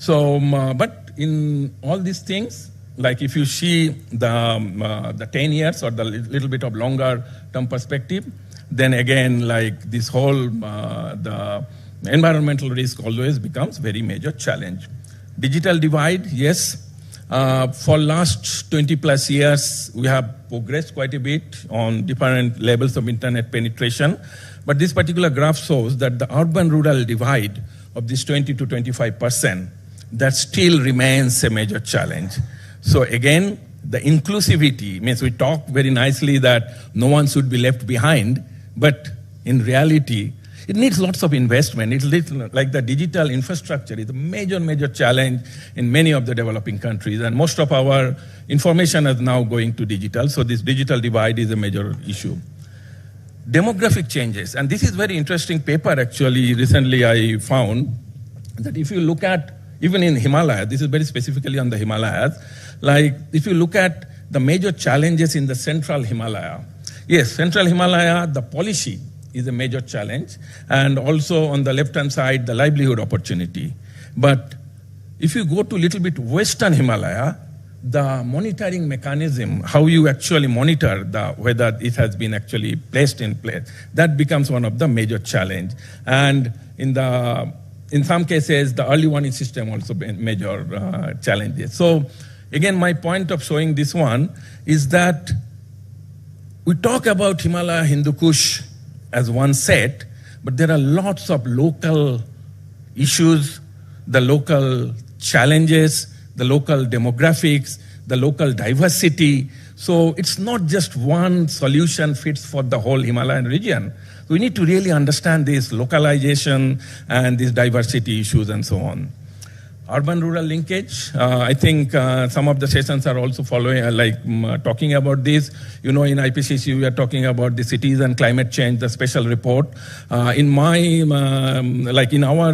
So, but in all these things, like if you see the 10 years or the little bit of longer term perspective, then again, like this whole, the environmental risk always becomes very major challenge. Digital divide, yes. For last 20 plus years, we have progressed quite a bit on different levels of internet penetration. But this particular graph shows that the urban-rural divide of this 20 to 25%, that still remains a major challenge. So again, the inclusivity means we talk very nicely that no one should be left behind, but in reality, it needs lots of investment. It's like the digital infrastructure is a major, major challenge in many of the developing countries. And most of our information is now going to digital. So this digital divide is a major issue. Demographic changes. And this is very interesting paper, actually, recently I found that if you look at, even in Himalaya, this is very specifically on the Himalayas, like if you look at the major challenges in the central Himalaya, yes, central Himalaya, the policy is a major challenge, and also on the left-hand side, the livelihood opportunity. But if you go to a little bit western Himalaya, the monitoring mechanism, how you actually monitor whether it has been actually placed in place, that becomes one of the major challenge. And in some cases, the early warning system also major challenges. So again, my point of showing this one is that we talk about Himalaya, Hindu Kush as one set, but there are lots of local issues, the local challenges, the local demographics, the local diversity. So it's not just one solution fits for the whole Himalayan region. We need to really understand this localization and these diversity issues and so on. Urban-rural linkage, I think some of the sessions are also following, talking about this. You know, in IPCC, we are talking about the cities and climate change, the special report. In my, in our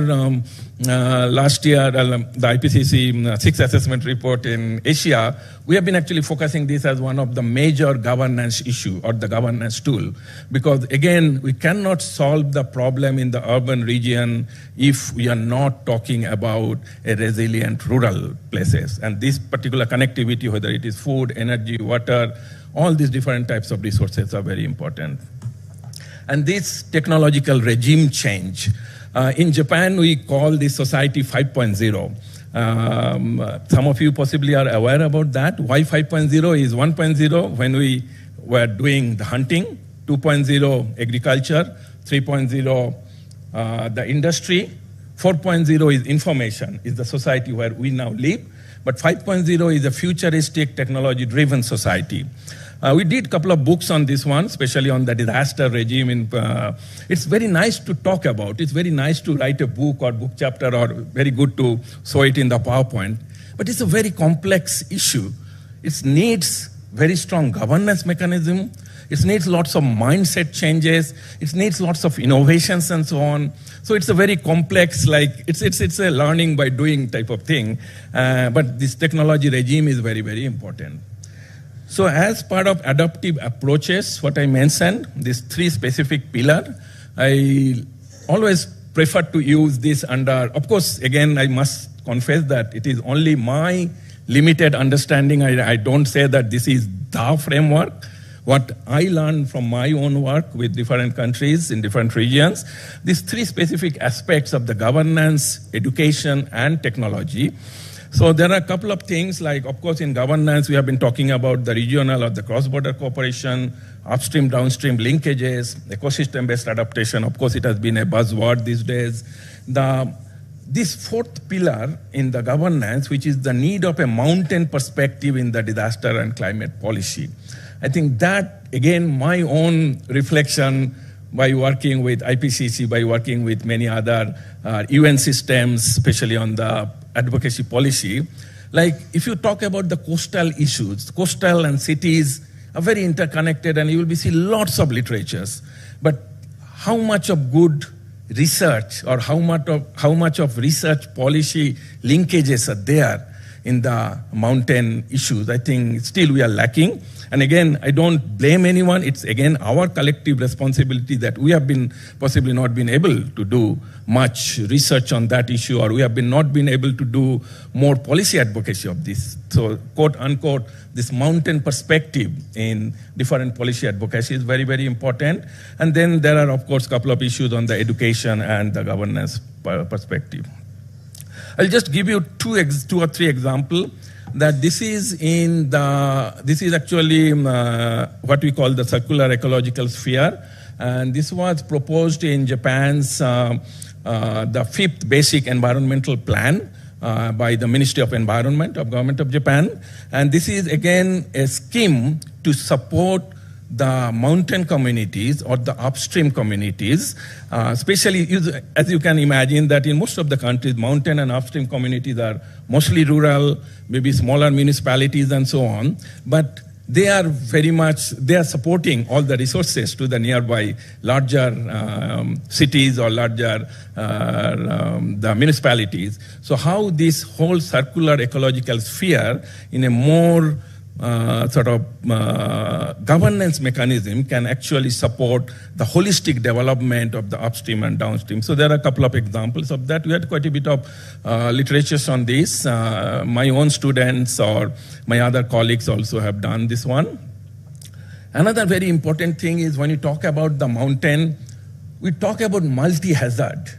last year, the IPCC sixth assessment report in Asia, we have been actually focusing this as one of the major governance issue or the governance tool. Because again, we cannot solve the problem in the urban region if we are not talking about a resilient rural places. And this particular connectivity, whether it is food, energy, water, all these different types of resources are very important. And this technological regime change, in Japan, we call this Society 5.0. Some of you possibly are aware about that. Why 5.0 is 1.0 when we were doing the hunting, 2.0 agriculture, 3.0 the industry, 4.0 is information, is the society where we now live, but 5.0 is a futuristic technology-driven society. We did a couple of books on this one, especially on the disaster regime. It's very nice to talk about. It's very nice to write a book or book chapter, or very good to show it in the PowerPoint. But it's a very complex issue. It needs very strong governance mechanism. It needs lots of mindset changes. It needs lots of innovations and so on. So it's a very complex, it's a learning by doing type of thing. But this technology regime is very, very important. So as part of adaptive approaches, what I mentioned, these three specific pillars, I always prefer to use this under, of course, again, I must confess that it is only my limited understanding. I don't say that this is the framework. What I learned from my own work with different countries in different regions, these three specific aspects of the governance, education, and technology. So there are a couple of things, like, of course, in governance, we have been talking about the regional or the cross-border cooperation, upstream, downstream linkages, ecosystem-based adaptation. Of course, it has been a buzzword these days. This fourth pillar in the governance, which is the need of a mountain perspective in the disaster and climate policy. I think that, again, my own reflection by working with IPCC, by working with many other UN systems, especially on the advocacy policy, like if you talk about the coastal issues, coastal and cities are very interconnected, and you will be seeing lots of literatures. But how much of good research or how much of research policy linkages are there in the mountain issues. I think still we are lacking. And again, I don't blame anyone. It's again our collective responsibility that we have been possibly not been able to do much research on that issue, or we have not been able to do more policy advocacy of this. So, quote unquote, this mountain perspective in different policy advocacy is very, very important. And then there are, of course, a couple of issues on the education and the governance perspective. I'll just give you two or three examples. That this is actually what we call the circular ecological sphere, and this was proposed in Japan's the 5th basic environmental plan by the Ministry of Environment of Government of Japan, and this is again a scheme to support the mountain communities or the upstream communities, especially as you can imagine that in most of the countries, mountain and upstream communities are mostly rural, maybe smaller municipalities and so on, but they are supporting all the resources to the nearby larger cities or larger the municipalities. So how this whole circular ecological sphere in a more governance mechanism can actually support the holistic development of the upstream and downstream. So there are a couple of examples of that. We had quite a bit of literature on this. My own students or my other colleagues also have done this one. Another very important thing is when you talk about the mountain, we talk about multi-hazard.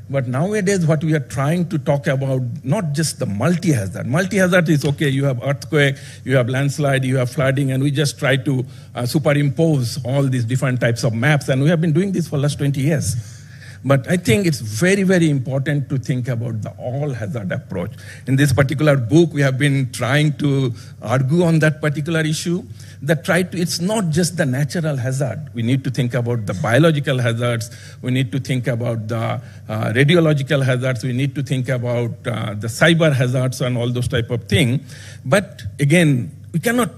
But nowadays, what we are trying to talk about, not just the multi-hazard. Multi-hazard is okay, you have earthquake, you have landslide, you have flooding, and we just try to superimpose all these different types of maps, and we have been doing this for the last 20 years. But I think it's very, very important to think about the all-hazard approach. In this particular book, we have been trying to argue on that particular issue. It's not just the natural hazard. We need to think about the biological hazards. We need to think about the radiological hazards. We need to think about the cyber hazards and all those type of things. But again, we cannot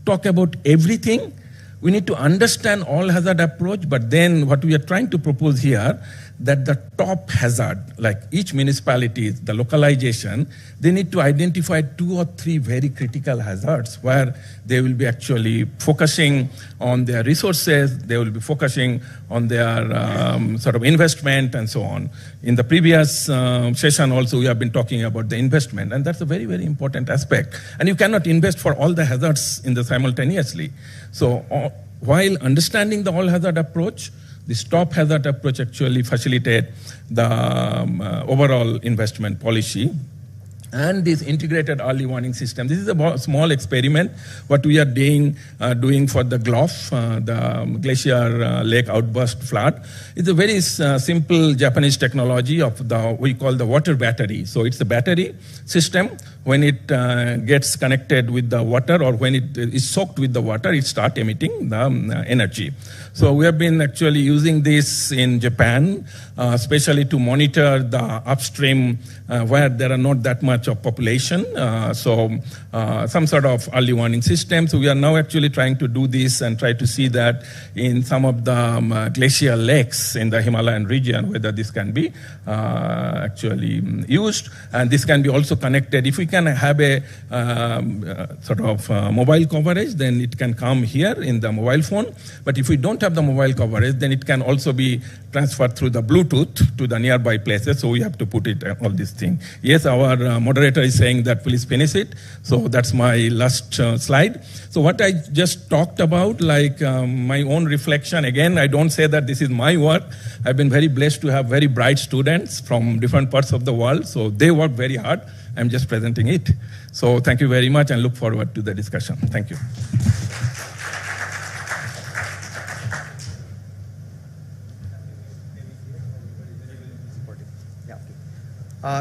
talk about everything. We need to understand all hazard approach, but then what we are trying to propose here, that the top hazard, like each municipality, the localization, they need to identify 2 or 3 very critical hazards where they will be actually focusing on their resources, they will be focusing on their investment and so on. In the previous session also, we have been talking about the investment, and that's a very, very important aspect. And you cannot invest for all the hazards simultaneously. So while understanding the all hazard approach, this top hazard approach actually facilitate the overall investment policy. And this integrated early warning system. This is a small experiment, what we are doing for the GLOF, the Glacier Lake Outburst Flood. It's a very simple Japanese technology of we call the water battery. So it's a battery system. When it gets connected with the water or when it is soaked with the water, it starts emitting the energy. So we have been actually using this in Japan, especially to monitor the upstream where there are not that much of population. Some sort of early warning system. So we are now actually trying to do this and try to see that in some of the glacial lakes in the Himalayan region, whether this can be actually used. And this can be also connected. If we can have a mobile coverage, then it can come here in the mobile phone. But if we don't have the mobile coverage, then it can also be transferred through the Bluetooth to the nearby places. So we have to put it all this thing. Yes, our moderator is saying that please finish it. So that's my last slide. So what I just talked about, like my own reflection, again, I don't say that this is my work. I've been very blessed to have very bright students from different parts of the world. So they work very hard. I'm just presenting it. So thank you very much and look forward to the discussion. Thank you.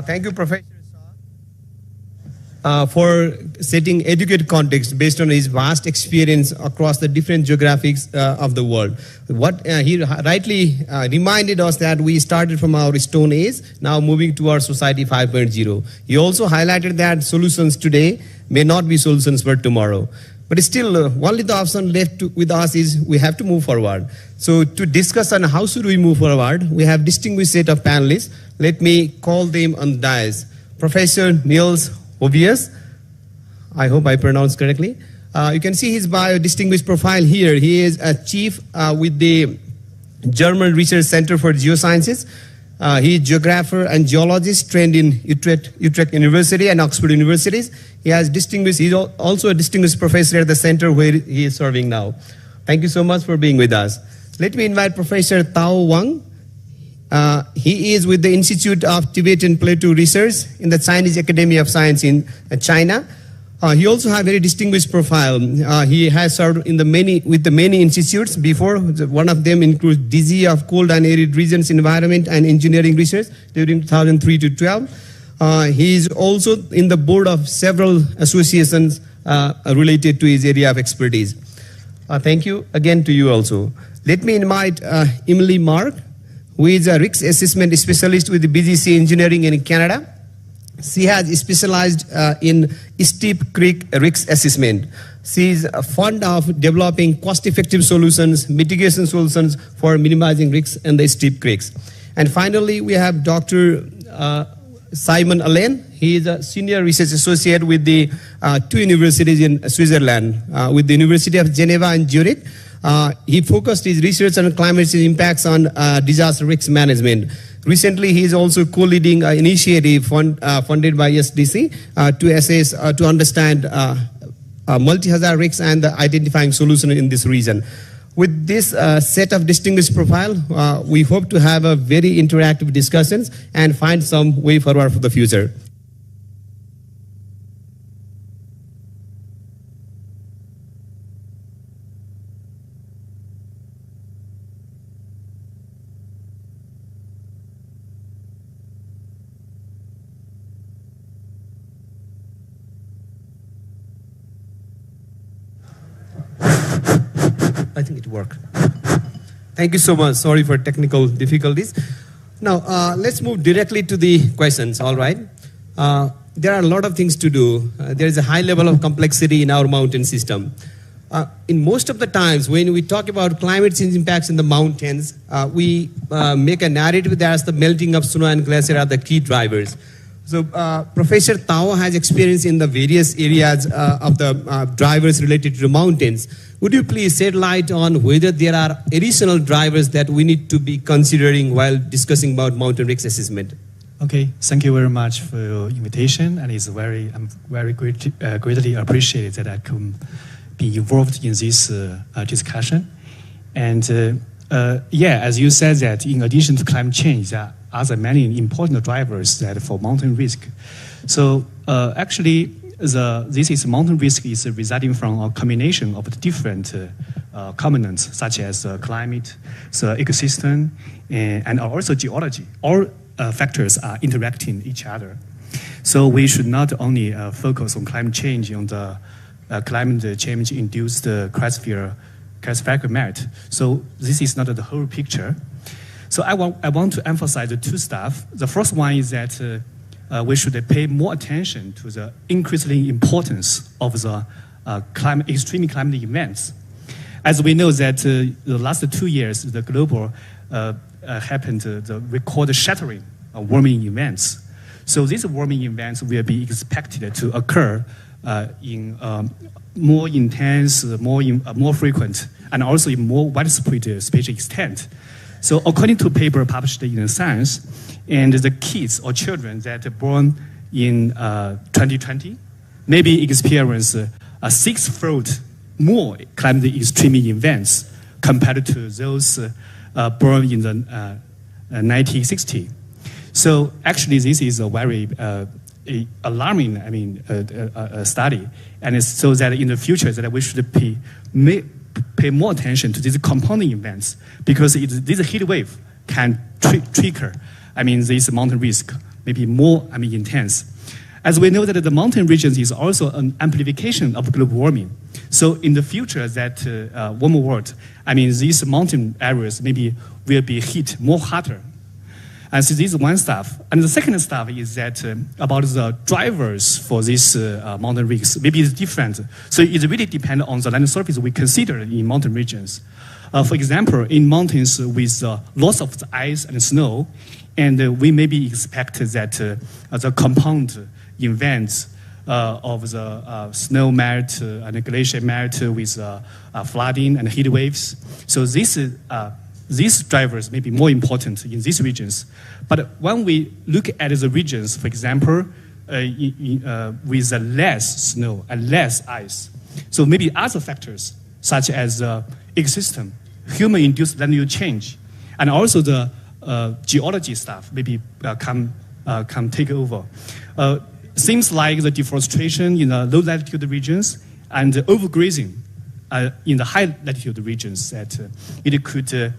Thank you, Professor, for setting educated context based on his vast experience across the different geographies of the world. What he rightly reminded us that we started from our Stone Age, now moving to our Society 5.0. He also highlighted that solutions today may not be solutions for tomorrow. But still, only the option left with us is we have to move forward. So to discuss on how should we move forward, we have distinguished set of panelists. Let me call them on the dais. Professor Niels Hovius, I hope I pronounced correctly. You can see his bio, distinguished profile here. He is a chief with the German Research Center for Geosciences. He is geographer and geologist trained in Utrecht University and Oxford Universities. He's also a distinguished professor at the center where he is serving now. Thank you so much for being with us. Let me invite Professor Tao Wang. He is with the Institute of Tibetan Plateau Research in the Chinese Academy of Science in China. He also has a very distinguished profile. He has served in with the many institutes before. One of them includes DG of Cold and Arid Regions Environment and Engineering Research during 2003 to 12. He is also in the board of several associations related to his area of expertise. Thank you again to you also. Let me invite Emily Mark, who is a risk assessment specialist with the BGC Engineering in Canada. She has specialized in steep creek risk assessment. She is fond of developing cost-effective solutions, mitigation solutions for minimizing risks in the steep creeks. And finally, we have Dr. Simon Allen. He is a senior research associate with the two universities in Switzerland, with the University of Geneva and Zurich. He focused his research on climate change impacts on disaster risk management. Recently, he is also co-leading an initiative funded by SDC to understand multi-hazard risks and identifying solutions in this region. With this set of distinguished profile, we hope to have a very interactive discussions and find some way forward for the future. I think it worked. Thank you so much. Sorry for technical difficulties. Now, let's move directly to the questions, all right? There are a lot of things to do. There is a high level of complexity in our mountain system. In most of the times, when we talk about climate change impacts in the mountains, we make a narrative that as the melting of snow and glacier are the key drivers. So Professor Tao has experience in the various areas of the drivers related to the mountains. Would you please shed light on whether there are additional drivers that we need to be considering while discussing about mountain risk assessment? Okay, thank you very much for your invitation, and I'm very greatly appreciated that I can be involved in this discussion. And as you said that in addition to climate change, there are other many important drivers that for mountain risk. So actually, this mountain risk is resulting from a combination of different components such as climate, the ecosystem, and also geology. All factors are interacting each other. So we should not only focus on climate change, on the climate change induced cryosphere merit. So this is not the whole picture. So I want to emphasize the two stuff. The first one is that we should pay more attention to the increasing importance of the extreme climate events. As we know that the last 2 years, the global happened the record shattering warming events. So these warming events will be expected to occur in more intense, more frequent, and also in more widespread spatial extent. So according to a paper published in Science, and the kids or children that are born in 2020 maybe experience a six-fold more climate extreme events compared to those born in the 1960s. So actually, this is a very alarming, study, and it's so that in the future that we should pay more attention to these compounding events because this heat wave can trigger, this mountain risk maybe more, intense. As we know that the mountain regions is also an amplification of global warming. So in the future that warmer world, these mountain areas maybe will be hit more hotter. And so this is one stuff. And the second stuff is that about the drivers for this mountain risks, maybe it's different. So it really depends on the land surface we consider in mountain regions. For example, in mountains with lots of the ice and snow, and we maybe expect that the compound events of the snow melt and glacier melt with flooding and heat waves. So these drivers may be more important in these regions. But when we look at the regions, for example, with less snow and less ice, so maybe other factors such as ecosystem, human-induced land use change, and also the geology stuff maybe come take over. Seems like the deforestation in the low-latitude regions and overgrazing in the high-latitude regions that it could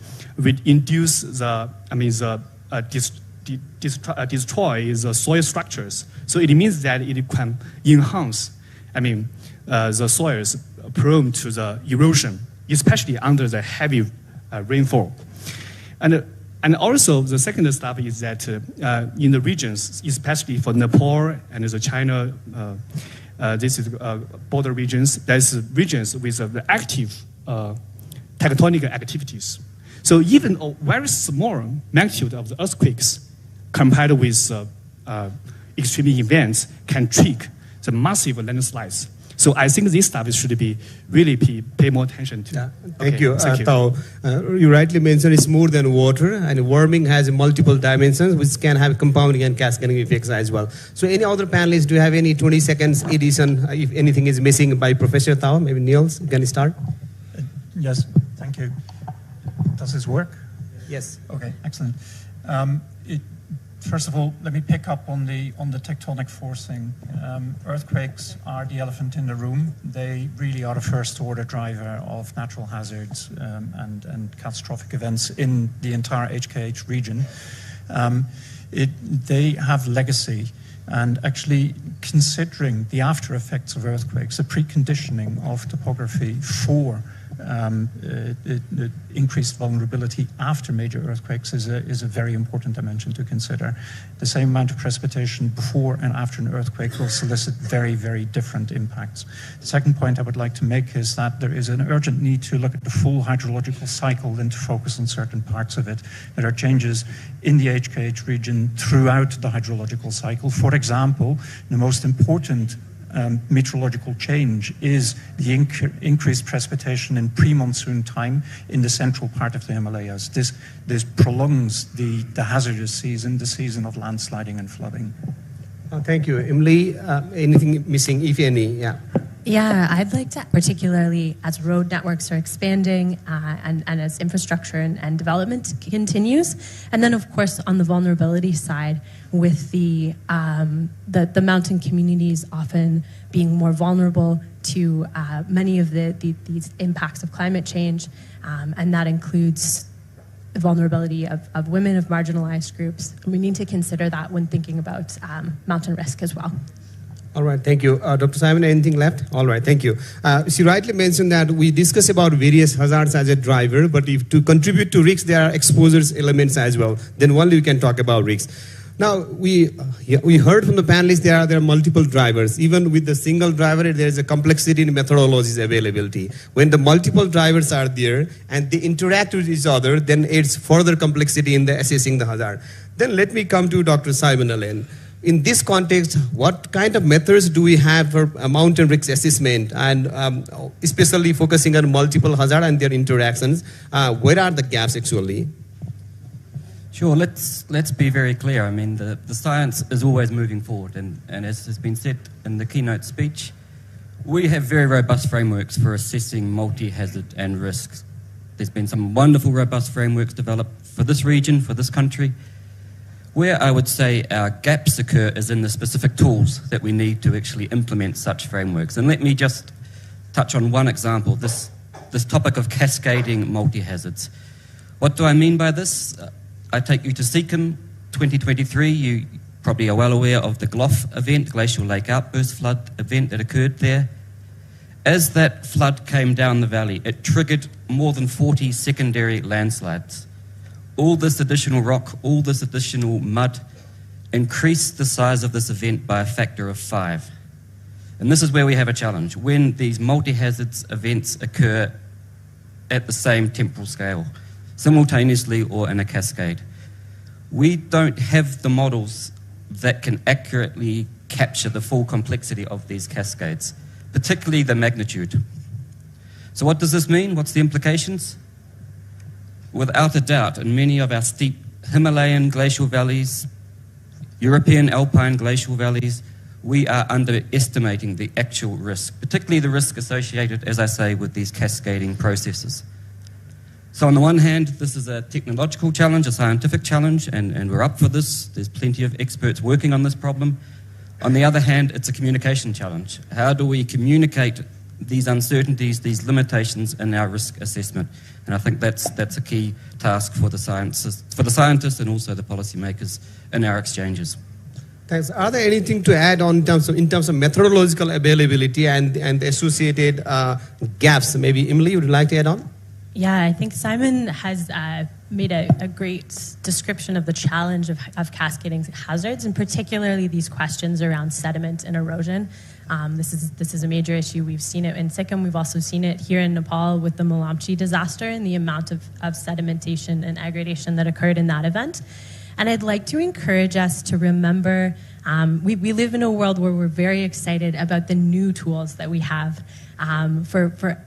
induce destroy the soil structures. So it means that it can enhance, the soils prone to the erosion, especially under the heavy rainfall. And also the second stuff is that in the regions, especially for Nepal and the China, this is border regions, there's regions with active tectonic activities. So even a very small magnitude of the earthquakes compared with extreme events can trigger the massive landslides. So I think this stuff should be really pay more attention to. Yeah. Thank you. Tao, you rightly mentioned it's more than water, and warming has multiple dimensions which can have compounding and cascading effects as well. So any other panelists, do you have any 20 seconds addition if anything is missing by Professor Tao? Maybe Niels, can you start? Yes, thank you. Does this work? Yes. Okay, excellent. First of all, let me pick up on the tectonic forcing. Earthquakes are the elephant in the room. They really are the first order driver of natural hazards and catastrophic events in the entire HKH region. They have legacy, and actually considering the after effects of earthquakes, the preconditioning of topography for increased vulnerability after major earthquakes is a very important dimension to consider. The same amount of precipitation before and after an earthquake will solicit very, very different impacts. The second point I would like to make is that there is an urgent need to look at the full hydrological cycle and to focus on certain parts of it. There are changes in the HKH region throughout the hydrological cycle. For example, the most important meteorological change is the increased precipitation in pre-monsoon time in the central part of the Himalayas. This prolongs the hazardous season, the season of landsliding and flooding. Thank you. Emily, anything missing, if any? Yeah. Yeah, I'd like to, particularly as road networks are expanding and as infrastructure and development continues, and then of course on the vulnerability side with the mountain communities often being more vulnerable to many of these impacts of climate change, and that includes the vulnerability of women, of marginalized groups. And we need to consider that when thinking about mountain risk as well. All right, thank you. Dr. Simon, anything left? All right, thank you. She rightly mentioned that we discuss about various hazards as a driver, but if to contribute to risks, there are exposures elements as well. Then only we can talk about risks. Now, we heard from the panelists there are multiple drivers. Even with the single driver, there is a complexity in methodologies availability. When the multiple drivers are there and they interact with each other, then it's further complexity in the assessing the hazard. Then let me come to Dr. Simon Allen. In this context, what kind of methods do we have for mountain risk assessment, and especially focusing on multiple hazard and their interactions? Where are the gaps actually? Sure, let's be very clear. I mean, the science is always moving forward, and as has been said in the keynote speech, we have very robust frameworks for assessing multi-hazard and risks. There's been some wonderful robust frameworks developed for this region, for this country. Where I would say our gaps occur is in the specific tools that we need to actually implement such frameworks. And let me just touch on one example, this topic of cascading multi-hazards. What do I mean by this? I take you to Sikkim 2023. You probably are well aware of the Gloff event, Glacial Lake Outburst flood event that occurred there. As that flood came down the valley, it triggered more than 40 secondary landslides. All this additional rock, all this additional mud increased the size of this event by a factor of 5. And this is where we have a challenge, when these multi-hazards events occur at the same temporal scale, simultaneously or in a cascade. We don't have the models that can accurately capture the full complexity of these cascades, particularly the magnitude. So what does this mean? What's the implications? Without a doubt, in many of our steep Himalayan glacial valleys, European alpine glacial valleys, we are underestimating the actual risk, particularly the risk associated, as I say, with these cascading processes. So on the one hand, this is a technological challenge, a scientific challenge, and we're up for this. There's plenty of experts working on this problem. On the other hand, it's a communication challenge. How do we communicate these uncertainties, these limitations in our risk assessment? And I think that's a key task for the scientists and also the policymakers in our exchanges. Thanks. Are there anything to add on in terms of methodological availability and the associated gaps? Maybe Emily, would you like to add on? Yeah, I think Simon has made a great description of the challenge of cascading hazards, and particularly these questions around sediment and erosion. This is a major issue. We've seen it in Sikkim. We've also seen it here in Nepal with the Malamchi disaster and the amount of sedimentation and aggradation that occurred in that event. And I'd like to encourage us to remember we live in a world where we're very excited about the new tools that we have for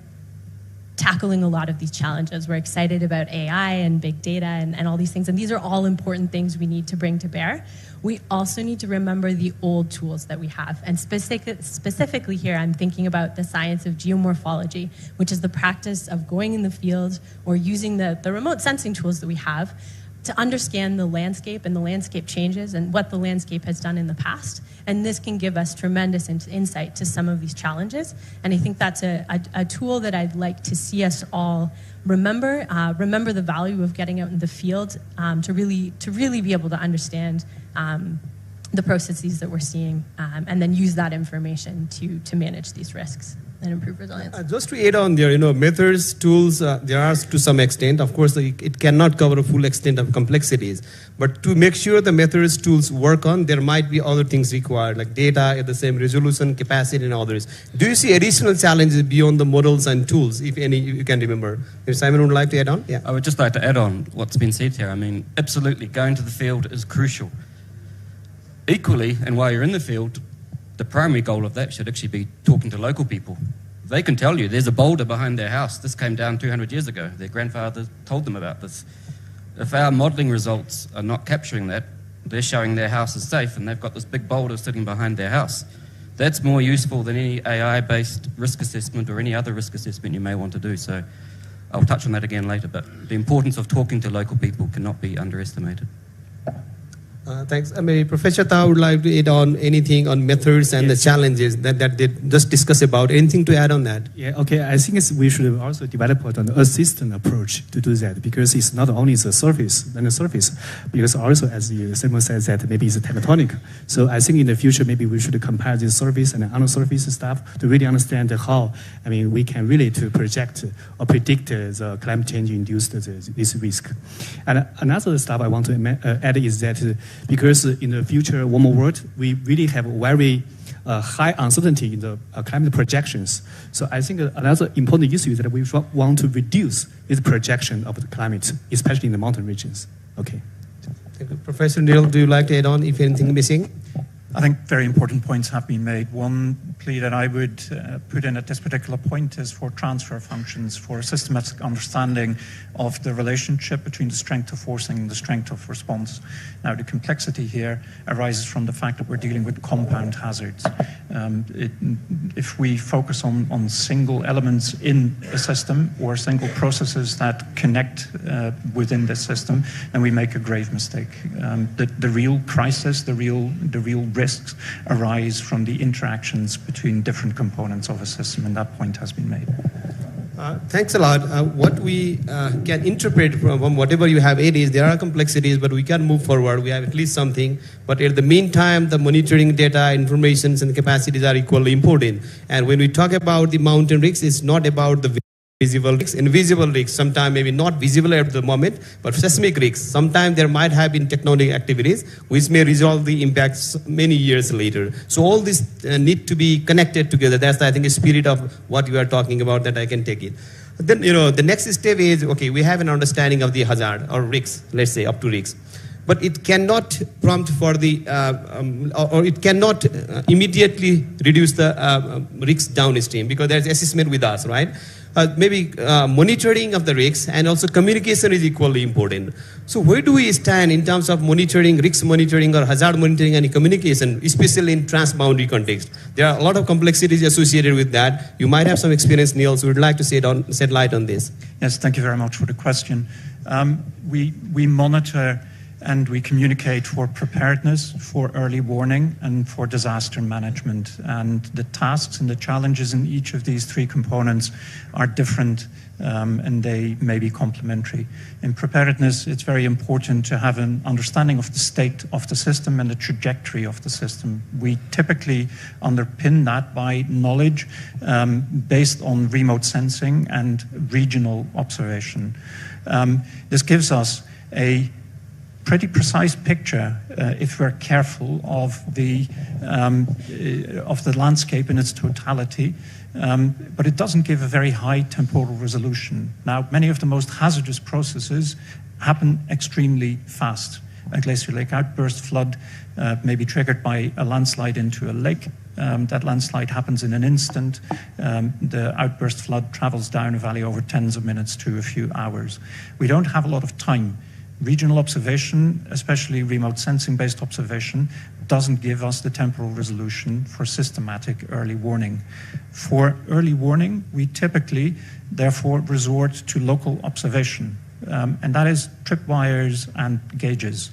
tackling a lot of these challenges. We're excited about AI and big data and all these things, and these are all important things we need to bring to bear. We also need to remember the old tools that we have, and specifically here I'm thinking about the science of geomorphology, which is the practice of going in the field or using the remote sensing tools that we have to understand the landscape and the landscape changes and what the landscape has done in the past. And this can give us tremendous insight to some of these challenges. And I think that's a tool that I'd like to see us all remember the value of getting out in the field to really be able to understand the processes that we're seeing and then use that information to manage these risks and improve resilience. Just to add on there, methods, tools, there are to some extent. Of course, it cannot cover a full extent of complexities. But to make sure the methods, tools work on, there might be other things required, like data at the same resolution, capacity, and others. Do you see additional challenges beyond the models and tools, if any, you can remember? If Simon would like to add on? Yeah. I would just like to add on what's been said here. I mean, absolutely, going to the field is crucial. Equally, and while you're in the field, the primary goal of that should actually be talking to local people. They can tell you there's a boulder behind their house. This came down 200 years ago. Their grandfather told them about this. If our modelling results are not capturing that, they're showing their house is safe and they've got this big boulder sitting behind their house. That's more useful than any AI-based risk assessment or any other risk assessment you may want to do. So I'll touch on that again later, but the importance of talking to local people cannot be underestimated. Thanks. Maybe Professor Tao would like to add on anything on methods and the challenges that they just discussed about. Anything to add on that? Yeah, okay. I think we should also develop an assistant approach to do that, because it's not only the surface, because also, as Simon says, that maybe it's tectonic. So I think in the future, maybe we should compare the surface and the on-surface stuff to really understand how, we can really to project or predict the climate change induced this risk. And another stuff I want to add is that because in the future warmer world, we really have very high uncertainty in the climate projections. So I think another important issue is that we want to reduce this projection of the climate, especially in the mountain regions. Okay. Thank you. Professor Neil, do you like to add on if anything missing? I think very important points have been made. One plea that I would put in at this particular point is for transfer functions, for systematic understanding of the relationship between the strength of forcing and the strength of response. Now, the complexity here arises from the fact that we're dealing with compound hazards. If we focus on single elements in a system or single processes that connect within this system, then we make a grave mistake. The real crisis, the real risks arise from the interactions between different components of a system, and that point has been made. Thanks a lot. What we can interpret from whatever you have is there are complexities, but we can move forward. We have at least something. But in the meantime, the monitoring data, informations, and capacities are equally important. And when we talk about the mountain risks, it's not about the visible risks, invisible risks, sometimes maybe not visible at the moment, but seismic risks. Sometimes there might have been tectonic activities which may resolve the impacts many years later. So all this need to be connected together. That's, I think, the spirit of what you are talking about, that I can take it. Then, the next step is, okay, we have an understanding of the hazard or risks, let's say up to risks. but it cannot prompt for the, or it cannot immediately reduce the risks downstream, because there's assessment with us, right? Maybe monitoring of the risks and also communication is equally important. So where do we stand in terms of monitoring, risk monitoring or hazard monitoring and communication, especially in transboundary context? There are a lot of complexities associated with that. You might have some experience, Neil, so we'd like to shed light on this. Yes, thank you very much for the question. We monitor and we communicate for preparedness, for early warning, and for disaster management. And the tasks and the challenges in each of these three components are different, and they may be complementary. In preparedness, it's very important to have an understanding of the state of the system and the trajectory of the system. We typically underpin that by knowledge based on remote sensing and regional observation. This gives us a pretty precise picture, if we're careful, of the landscape in its totality, but it doesn't give a very high temporal resolution. Now, many of the most hazardous processes happen extremely fast. A glacier lake outburst flood may be triggered by a landslide into a lake. That landslide happens in an instant. The outburst flood travels down a valley over tens of minutes to a few hours. We don't have a lot of time. Regional observation, especially remote sensing-based observation, doesn't give us the temporal resolution for systematic early warning. For early warning, we typically, therefore, resort to local observation, and that is tripwires and gauges,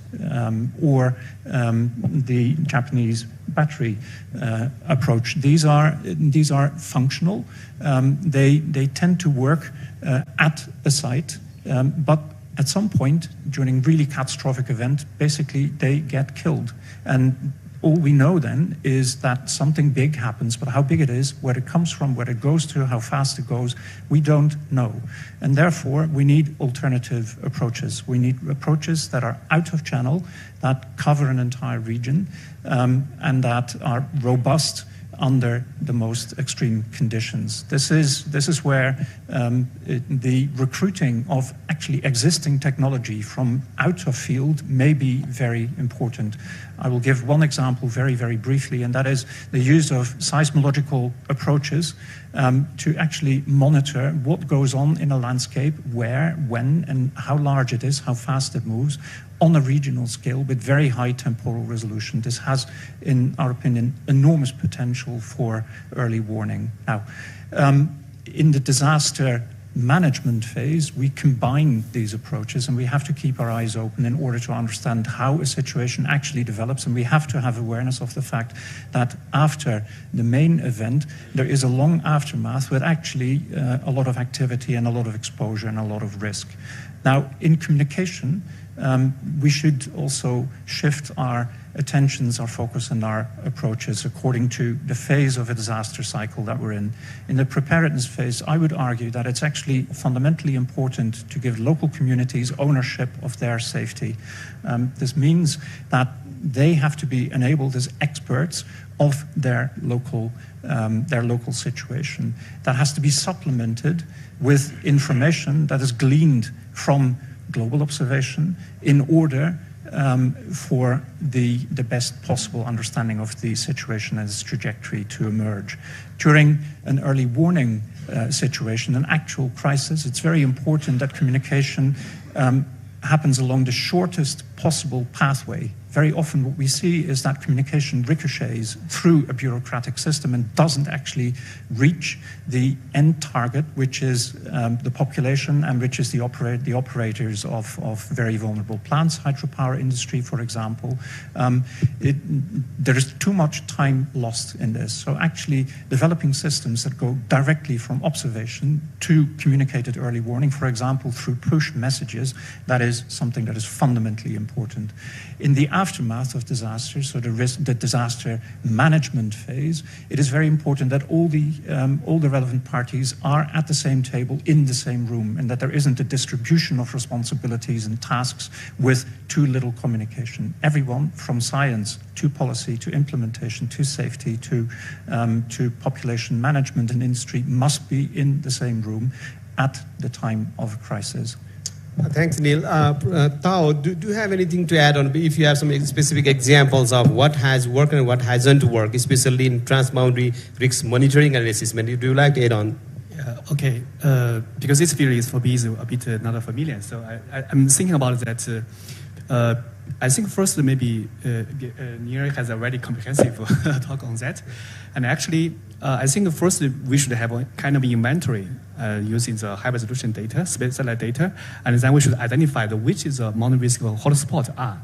or the Japanese battery approach. These are functional. They tend to work at a site, but at some point during really catastrophic event, basically they get killed. And all we know then is that something big happens, but how big it is, where it comes from, where it goes to, how fast it goes, we don't know. And therefore, we need alternative approaches. We need approaches that are out of channel, that cover an entire region, and that are robust under the most extreme conditions. This is where the recruiting of actually existing technology from out of field may be very important. I will give one example very, very briefly, and that is the use of seismological approaches to actually monitor what goes on in a landscape, where, when, and how large it is, how fast it moves, on a regional scale with very high temporal resolution. This has, in our opinion, enormous potential for early warning. Now, in the disaster management phase, we combine these approaches, and we have to keep our eyes open in order to understand how a situation actually develops, and we have to have awareness of the fact that after the main event, there is a long aftermath with actually a lot of activity and a lot of exposure and a lot of risk. Now, in communication, we should also shift our attentions, our focus, and our approaches according to the phase of a disaster cycle that we're in. In the preparedness phase, I would argue that it's actually fundamentally important to give local communities ownership of their safety. This means that they have to be enabled as experts of their local situation. That has to be supplemented with information that is gleaned from global observation in order for the best possible understanding of the situation and its trajectory to emerge. During an early warning situation, an actual crisis, it's very important that communication happens along the shortest possible pathway. Very often what we see is that communication ricochets through a bureaucratic system and doesn't actually reach the end target, which is the population and which is the operators of very vulnerable plants, hydropower industry, for example. There is too much time lost in this. So actually developing systems that go directly from observation to communicated early warning, for example, through push messages, that is something that is fundamentally important. In the aftermath of disasters, so the disaster management phase, it is very important that all the relevant parties are at the same table in the same room, and that there isn't a distribution of responsibilities and tasks with too little communication. Everyone from science to policy to implementation to safety to population management and industry must be in the same room at the time of a crisis. Thanks, Neil. Tao, do you have anything to add on, if you have some specific examples of what has worked and what hasn't worked, especially in transboundary risk monitoring and assessment? Do you like to add on? Okay, because this field is for me is a bit not familiar, so I'm thinking about that. I think first maybe Neil has a very comprehensive talk on that, and actually I think first we should have a kind of inventory using the high resolution data, satellite data, and then we should identify which is the mountain risk hotspot are.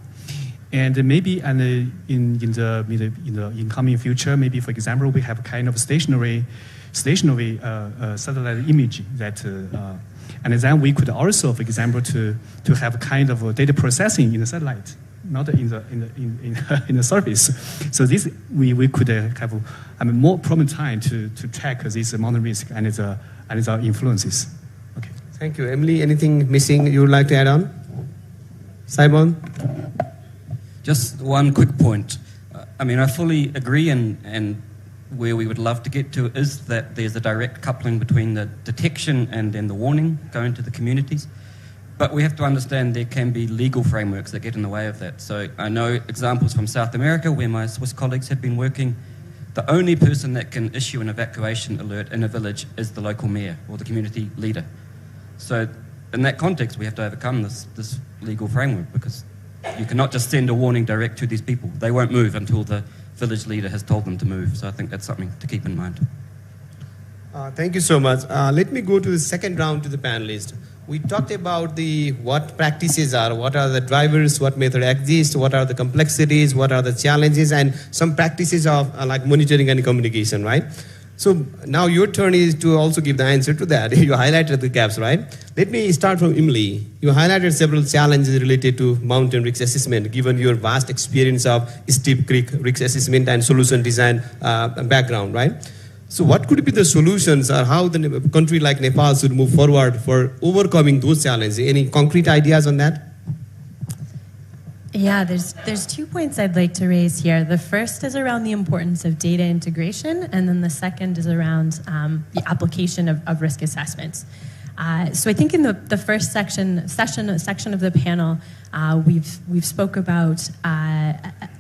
And maybe in the incoming future, maybe for example, we have kind of stationary satellite image that, and then we could also, for example, to have kind of data processing in the satellite, not in the surface. So this we could have more prominent time to track this mountain risk and its influences. Okay. Thank you, Emily. Anything missing you would like to add on? Simon. Just one quick point. I fully agree, and where we would love to get to is that there's a direct coupling between the detection and then the warning going to the communities. But we have to understand there can be legal frameworks that get in the way of that. So I know examples from South America where my Swiss colleagues have been working. The only person that can issue an evacuation alert in a village is the local mayor or the community leader. So in that context, we have to overcome this legal framework, because you cannot just send a warning direct to these people. They won't move until the village leader has told them to move. So I think that's something to keep in mind. Thank you so much. Let me go to the second round to the panelists. We talked about what practices are, what are the drivers, what method exists, what are the complexities, what are the challenges, and some practices of like monitoring and communication, right? So now your turn is to also give the answer to that. You highlighted the gaps, right? Let me start from Emily. You highlighted several challenges related to mountain risk assessment, given your vast experience of steep creek risk assessment and solution design background, right? So what could be the solutions, or how the country like Nepal should move forward for overcoming those challenges? Any concrete ideas on that? Yeah, there's 2 points I'd like to raise here. The first is around the importance of data integration, and then the second is around the application of risk assessments. So I think in the first section of the panel, we've spoke about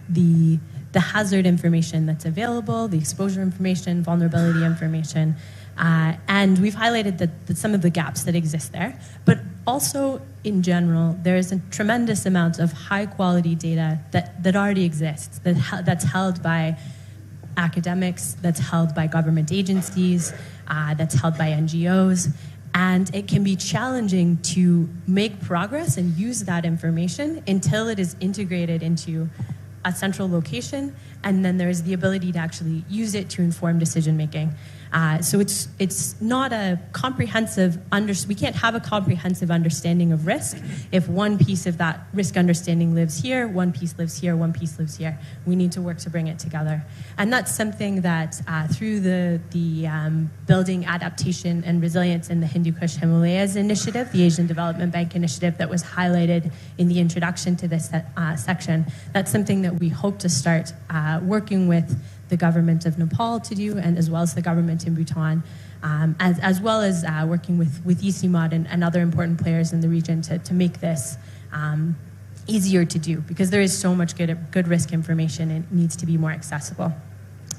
the hazard information that's available, the exposure information, vulnerability information, and we've highlighted that some of the gaps that exist there. But also, in general, there is a tremendous amount of high-quality data that already exists, that's held by academics, that's held by government agencies, that's held by NGOs, and it can be challenging to make progress and use that information until it is integrated into a central location, and then there is the ability to actually use it to inform decision making. So it's not a comprehensive we can't have a comprehensive understanding of risk if one piece of that risk understanding lives here, one piece lives here, one piece lives here. We need to work to bring it together, and that's something that through the Building Adaptation and Resilience in the Hindu Kush Himalayas initiative, the Asian Development Bank initiative that was highlighted in the introduction to this section, that's something that we hope to start working with the government of Nepal to do, and as well as the government in Bhutan, as well as working with ECMOD and other important players in the region to make this easier to do, because there is so much good risk information and it needs to be more accessible.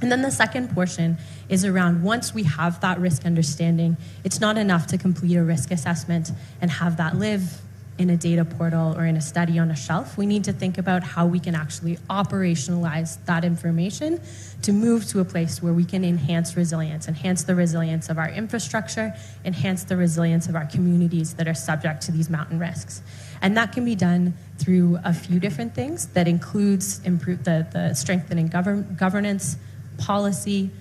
And then the second portion is around, once we have that risk understanding, it's not enough to complete a risk assessment and have that live in a data portal or in a study on a shelf. We need to think about how we can actually operationalize that information to move to a place where we can enhance the resilience of our infrastructure, enhance the resilience of our communities that are subject to these mountain risks. And that can be done through a few different things. That includes the strengthening governance, policy,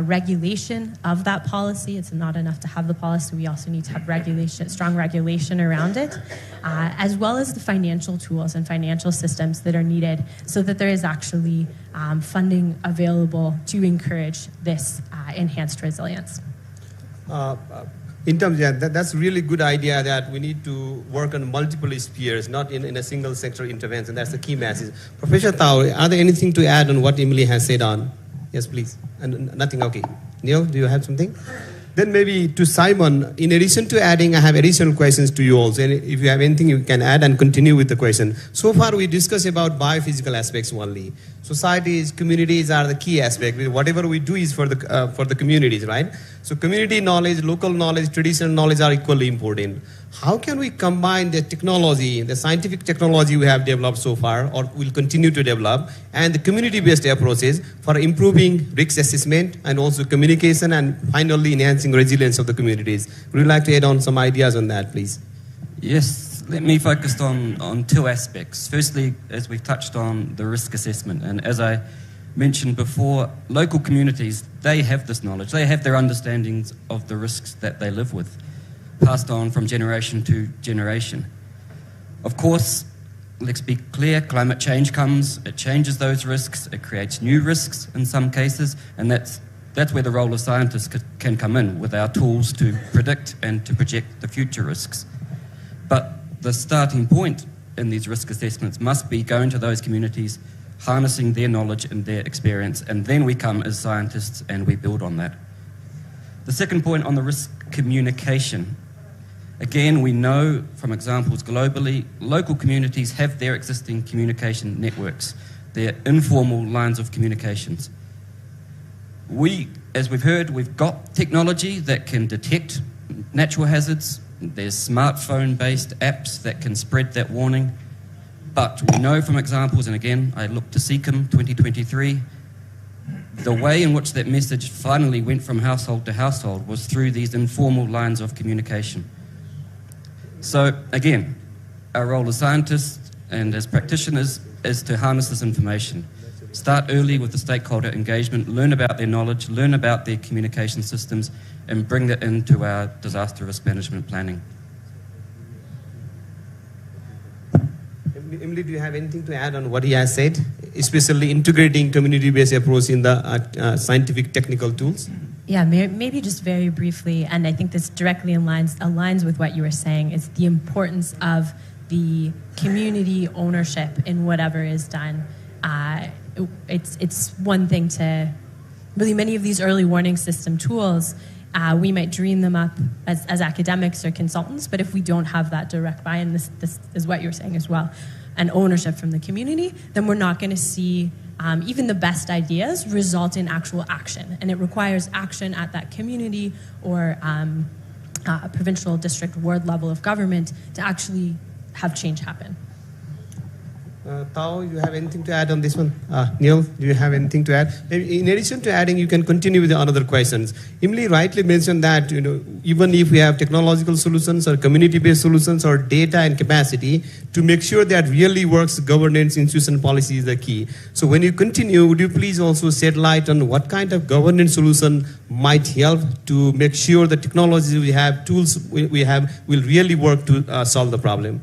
regulation of that policy. It's not enough to have the policy. We also need to have strong regulation around it, as well as the financial tools and financial systems that are needed so that there is actually funding available to encourage this enhanced resilience. In terms of that's a really good idea that we need to work on multiple spheres, not in a single sector intervention. That's the key message. Professor Tao, are there anything to add on what Emily has said on? Yes, please. And nothing, okay. Neil, do you have something? Then maybe to Simon, in addition to adding, I have additional questions to you also. And if you have anything, you can add and continue with the question. So far, we discussed about biophysical aspects only. Societies, communities are the key aspect. Whatever we do is for the communities, right? So community knowledge, local knowledge, traditional knowledge are equally important. How can we combine the technology, the scientific technology we have developed so far, or will continue to develop, and the community-based approaches for improving risk assessment and also communication and finally enhancing resilience of the communities? Would you like to add on some ideas on that, please? Yes, let me focus on two aspects. Firstly, as we've touched on, the risk assessment. And as I mentioned before, local communities, they have this knowledge. They have their understandings of the risks that they live with, passed on from generation to generation. Of course, let's be clear, climate change comes, it changes those risks, it creates new risks in some cases, and that's where the role of scientists can come in with our tools to predict and to project the future risks. But the starting point in these risk assessments must be going to those communities, harnessing their knowledge and their experience, and then we come as scientists and we build on that. The second point on the risk communication. Again, we know from examples globally, local communities have their existing communication networks, their informal lines of communications. As we've heard, we've got technology that can detect natural hazards. There's smartphone-based apps that can spread that warning. But we know from examples, and again, I look to SECAM 2023, the way in which that message finally went from household to household was through these informal lines of communication. So again, our role as scientists and as practitioners is to harness this information. Start early with the stakeholder engagement, learn about their knowledge, learn about their communication systems, and bring that into our disaster risk management planning. Emily, do you have anything to add on what he has said, especially integrating community-based approach in the scientific technical tools? Yeah, maybe just very briefly, and I think this directly aligns with what you were saying, is the importance of the community ownership in whatever is done. It's one thing to really many of these early warning system tools, we might dream them up as academics or consultants, but if we don't have that direct buy-in, this is what you're saying as well, and ownership from the community, then we're not going to see even the best ideas result in actual action. And it requires action at that community or provincial, district, ward level of government to actually have change happen. Tao, you have anything to add on this one? Neil, do you have anything to add? In addition to adding, you can continue with the other questions. Emily rightly mentioned that even if we have technological solutions or community-based solutions or data and capacity, to make sure that really works, governance, institution policy is the key. So when you continue, would you please also shed light on what kind of governance solution might help to make sure the technologies we have, tools we have, will really work to solve the problem?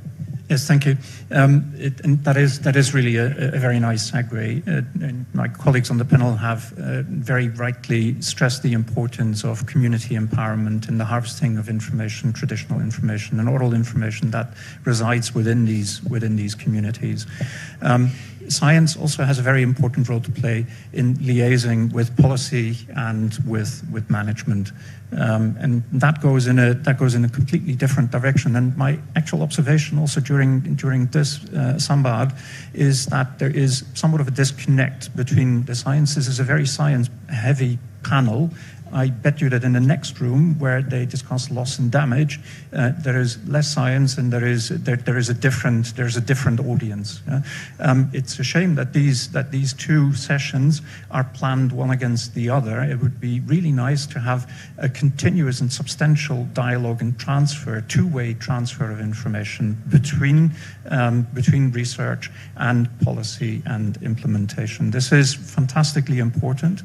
Yes, thank you. And that is really a very nice segue. And my colleagues on the panel have very rightly stressed the importance of community empowerment and the harvesting of information, traditional information, and oral information that resides within these communities. Science also has a very important role to play in liaising with policy and with management, and that goes in a completely different direction. And my actual observation also during this Sambad is that there is somewhat of a disconnect between the sciences. Is a very science-heavy panel. I bet you that in the next room where they discuss loss and damage, there is less science and there is a different audience. It's a shame that these two sessions are planned one against the other. It would be really nice to have a continuous and substantial dialogue and two-way transfer of information between research and policy and implementation. This is fantastically important.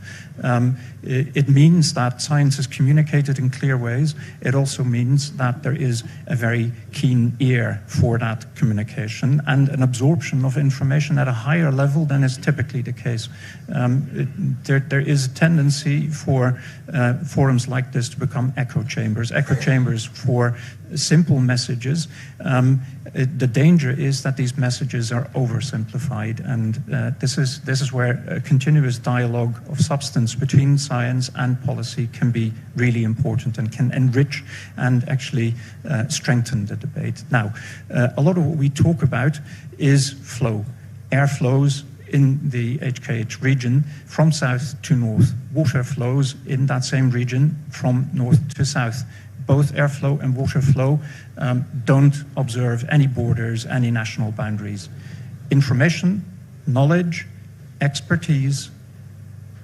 It means that science is communicated in clear ways. It also means that there is a very keen ear for that communication and an absorption of information at a higher level than is typically the case. There is a tendency for forums like this messages to become echo chambers for simple messages. The danger is that these messages are oversimplified, and this is where a continuous dialogue of substance between science and policy can be really important and can enrich and actually strengthen the debate. Now, a lot of what we talk about is flow, air flows in the HKH region from south to north, water flows in that same region from north to south. Both airflow and water flow don't observe any borders, any national boundaries. Information, knowledge, expertise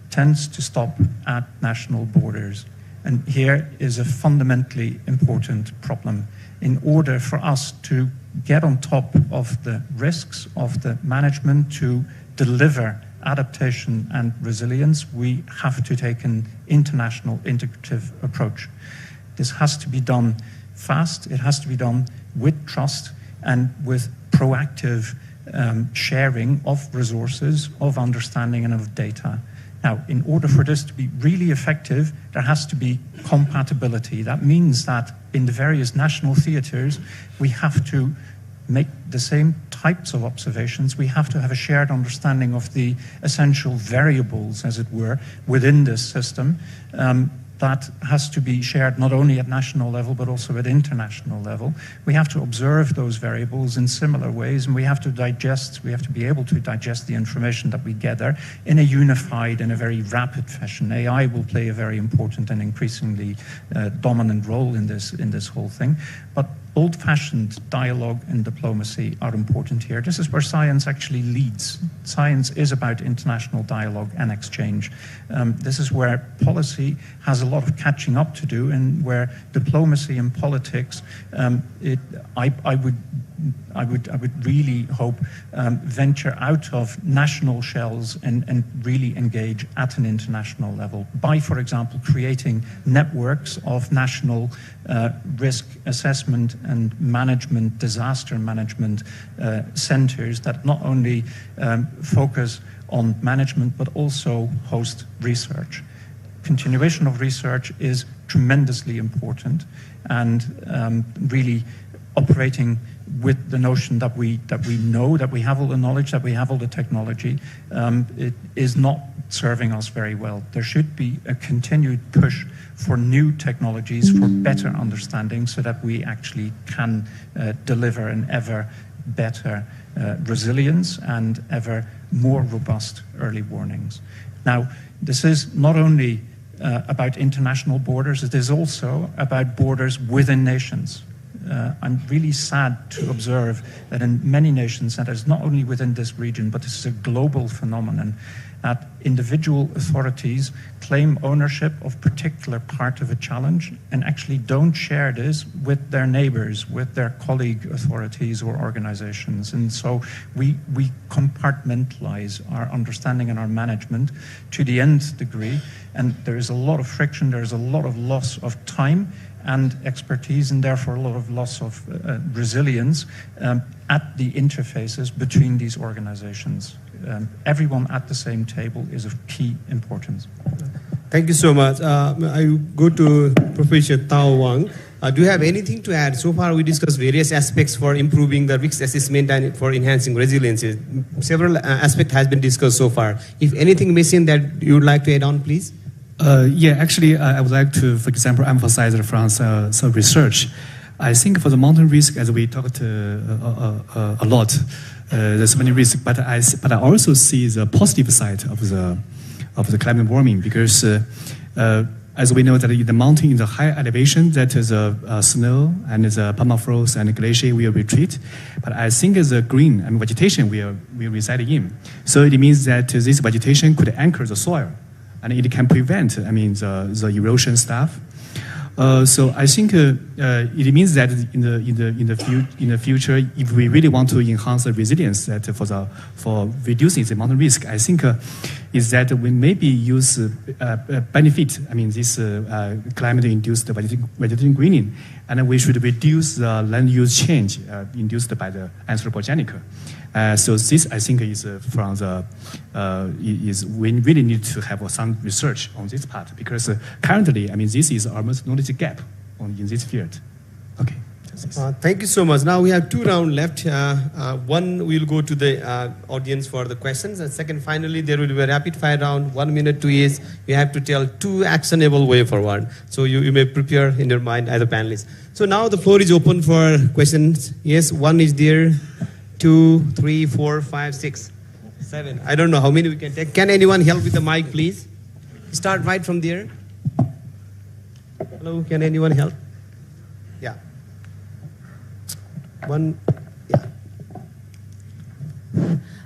tends to stop at national borders. And here is a fundamentally important problem. In order for us to get on top of the risks of the management, to deliver adaptation and resilience, we have to take an international integrative approach. This has to be done fast, it has to be done with trust and with proactive sharing of resources, of understanding and of data. Now, in order for this to be really effective, there has to be compatibility. That means that in the various national theatres, we have to make the same types of observations. We have to have a shared understanding of the essential variables, as it were, within this system. That has to be shared not only at national level, but also at international level. We have to observe those variables in similar ways, and we have to be able to digest the information that we gather in a unified and a very rapid fashion. AI will play a very important and increasingly dominant role in this whole thing. But old-fashioned dialogue and diplomacy are important here. This is where science actually leads. Science is about international dialogue and exchange. This is where policy has a lot of catching up to do, and where diplomacy and politics, I would really hope venture out of national shells and really engage at an international level by, for example, creating networks of national risk assessment and management, disaster management centers that not only focus on management but also host research. Continuation of research is tremendously important, and really operating with the notion that we know, that we have all the knowledge, that we have all the technology, it is not serving us very well. There should be a continued push for new technologies, for better understanding, so that we actually can deliver an ever better resilience and ever more robust early warnings. Now, this is not only about international borders, it is also about borders within nations. I'm really sad to observe that in many nations, that is not only within this region, but this is a global phenomenon, that individual authorities claim ownership of particular part of a challenge and actually don't share this with their neighbors, with their colleague authorities or organizations. And so we compartmentalize our understanding and our management to the nth degree, and there is a lot of friction, there is a lot of loss of time and expertise, and therefore a lot of loss of resilience at the interfaces between these organizations. Everyone at the same table is of key importance. Thank you so much. I go to Professor Tao Wang. Do you have anything to add? So far we discussed various aspects for improving the risk assessment and for enhancing resilience. Several aspects has been discussed so far. If anything missing that you would like to add on, please? Yeah, actually, I would like to, for example, emphasize from some research. I think for the mountain risk, as we talked a lot, there's many risks, but I also see the positive side of the climate warming, because as we know that in the mountain, in the high elevation, that is snow and the permafrost and glacier will retreat. But I think the green and vegetation will reside in. So it means that this vegetation could anchor the soil, and it can prevent, the erosion stuff. So I think it means that in the future, if we really want to enhance the resilience that for reducing the mountain risk, I think is that we maybe use benefit. This climate-induced vegetation greening, and we should reduce the land use change induced by the anthropogenic. So this, I think, is from the we really need to have some research on this part, because currently, I mean, this is almost knowledge gap in this field. Okay. Thank you so much. Now we have 2 rounds left. One, we'll go to the audience for the questions. And second, finally, there will be a rapid fire round. 1 minute to each. You have to tell 2 actionable way forward. So you may prepare in your mind as a panelist. So now the floor is open for questions. Yes, 1 is there. 2, 3, 4, 5, 6, 7. I don't know how many we can take. Can anyone help with the mic, please? Start right from there. Hello, can anyone help? Yeah. 1, yeah.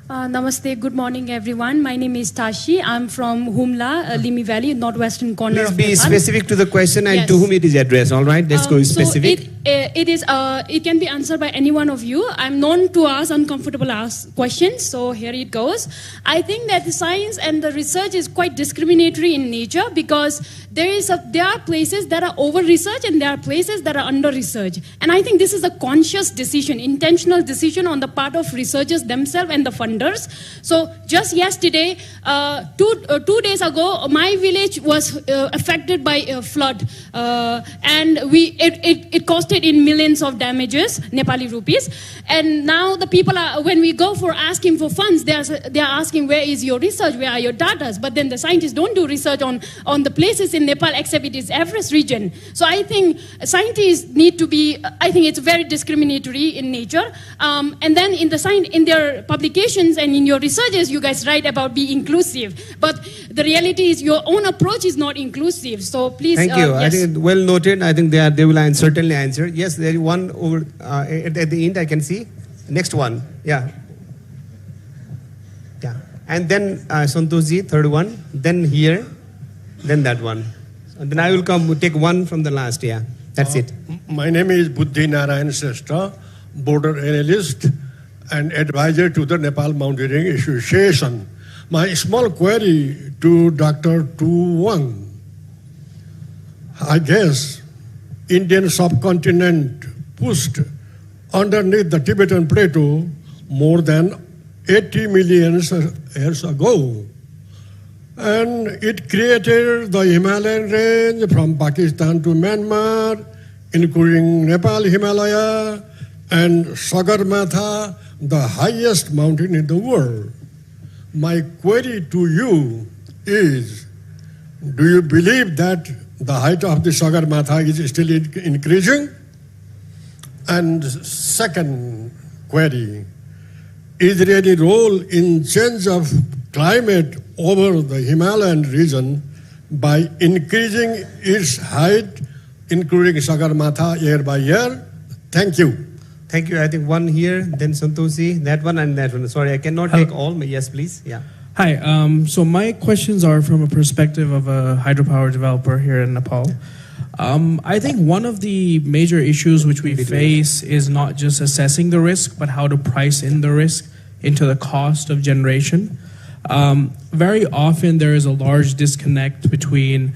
Namaste, good morning everyone. My name is Tashi. I'm from Humla, Limi Valley, northwestern corner Please of be Nepal. specific to the question and Yes. to whom it is addressed, all right? Let's go specific. So it can be answered by any one of you. I'm known to ask uncomfortable questions, so here it goes. I think that the science and the research is quite discriminatory in nature, because there are places that are over-researched and there are places that are under-researched. And I think this is a conscious decision, intentional decision on the part of researchers themselves and the funders. So just yesterday, 2 days ago, my village was affected by a flood, and it costed in millions of damages, Nepali rupees. And now the people are, when we go for asking for funds, they are asking, where is your research, where are your data? But then the scientists don't do research on the places in Nepal, except it is Everest region. So I think scientists need to be, I think it's very discriminatory in nature. And then in their publications and in your researches, you guys write about be inclusive. But the reality is your own approach is not inclusive. So please. Thank you. Yes. I think well noted. I think they will certainly answer. Yes, there is one over at the end I can see. Next one. Yeah. Yeah. And then Santoshji, third one. Then here. Then that one. And then I will take one from the last. Yeah. That's it. My name is Buddhi Narayan Srestha, border analyst and advisor to the Nepal Mountaineering Association. My small query to Dr. Tu Wang. I guess Indian subcontinent pushed underneath the Tibetan plateau more than 80 million years ago. And it created the Himalayan range from Pakistan to Myanmar, including Nepal Himalaya and Sagarmatha, the highest mountain in the world. My query to you is, do you believe that the height of the Sagarmatha is still increasing? And second query, is there any role in change of climate over the Himalayan region by increasing its height, including Sagarmatha year by year? Thank you. Thank you. I think one here, then Santoshi, that one and that one. Sorry, I cannot take all. Yes, please. Yeah. Hi. So my questions are from a perspective of a hydropower developer here in Nepal. I think one of the major issues which we face is not just assessing the risk, but how to price in the risk into the cost of generation. Very often there is a large disconnect between,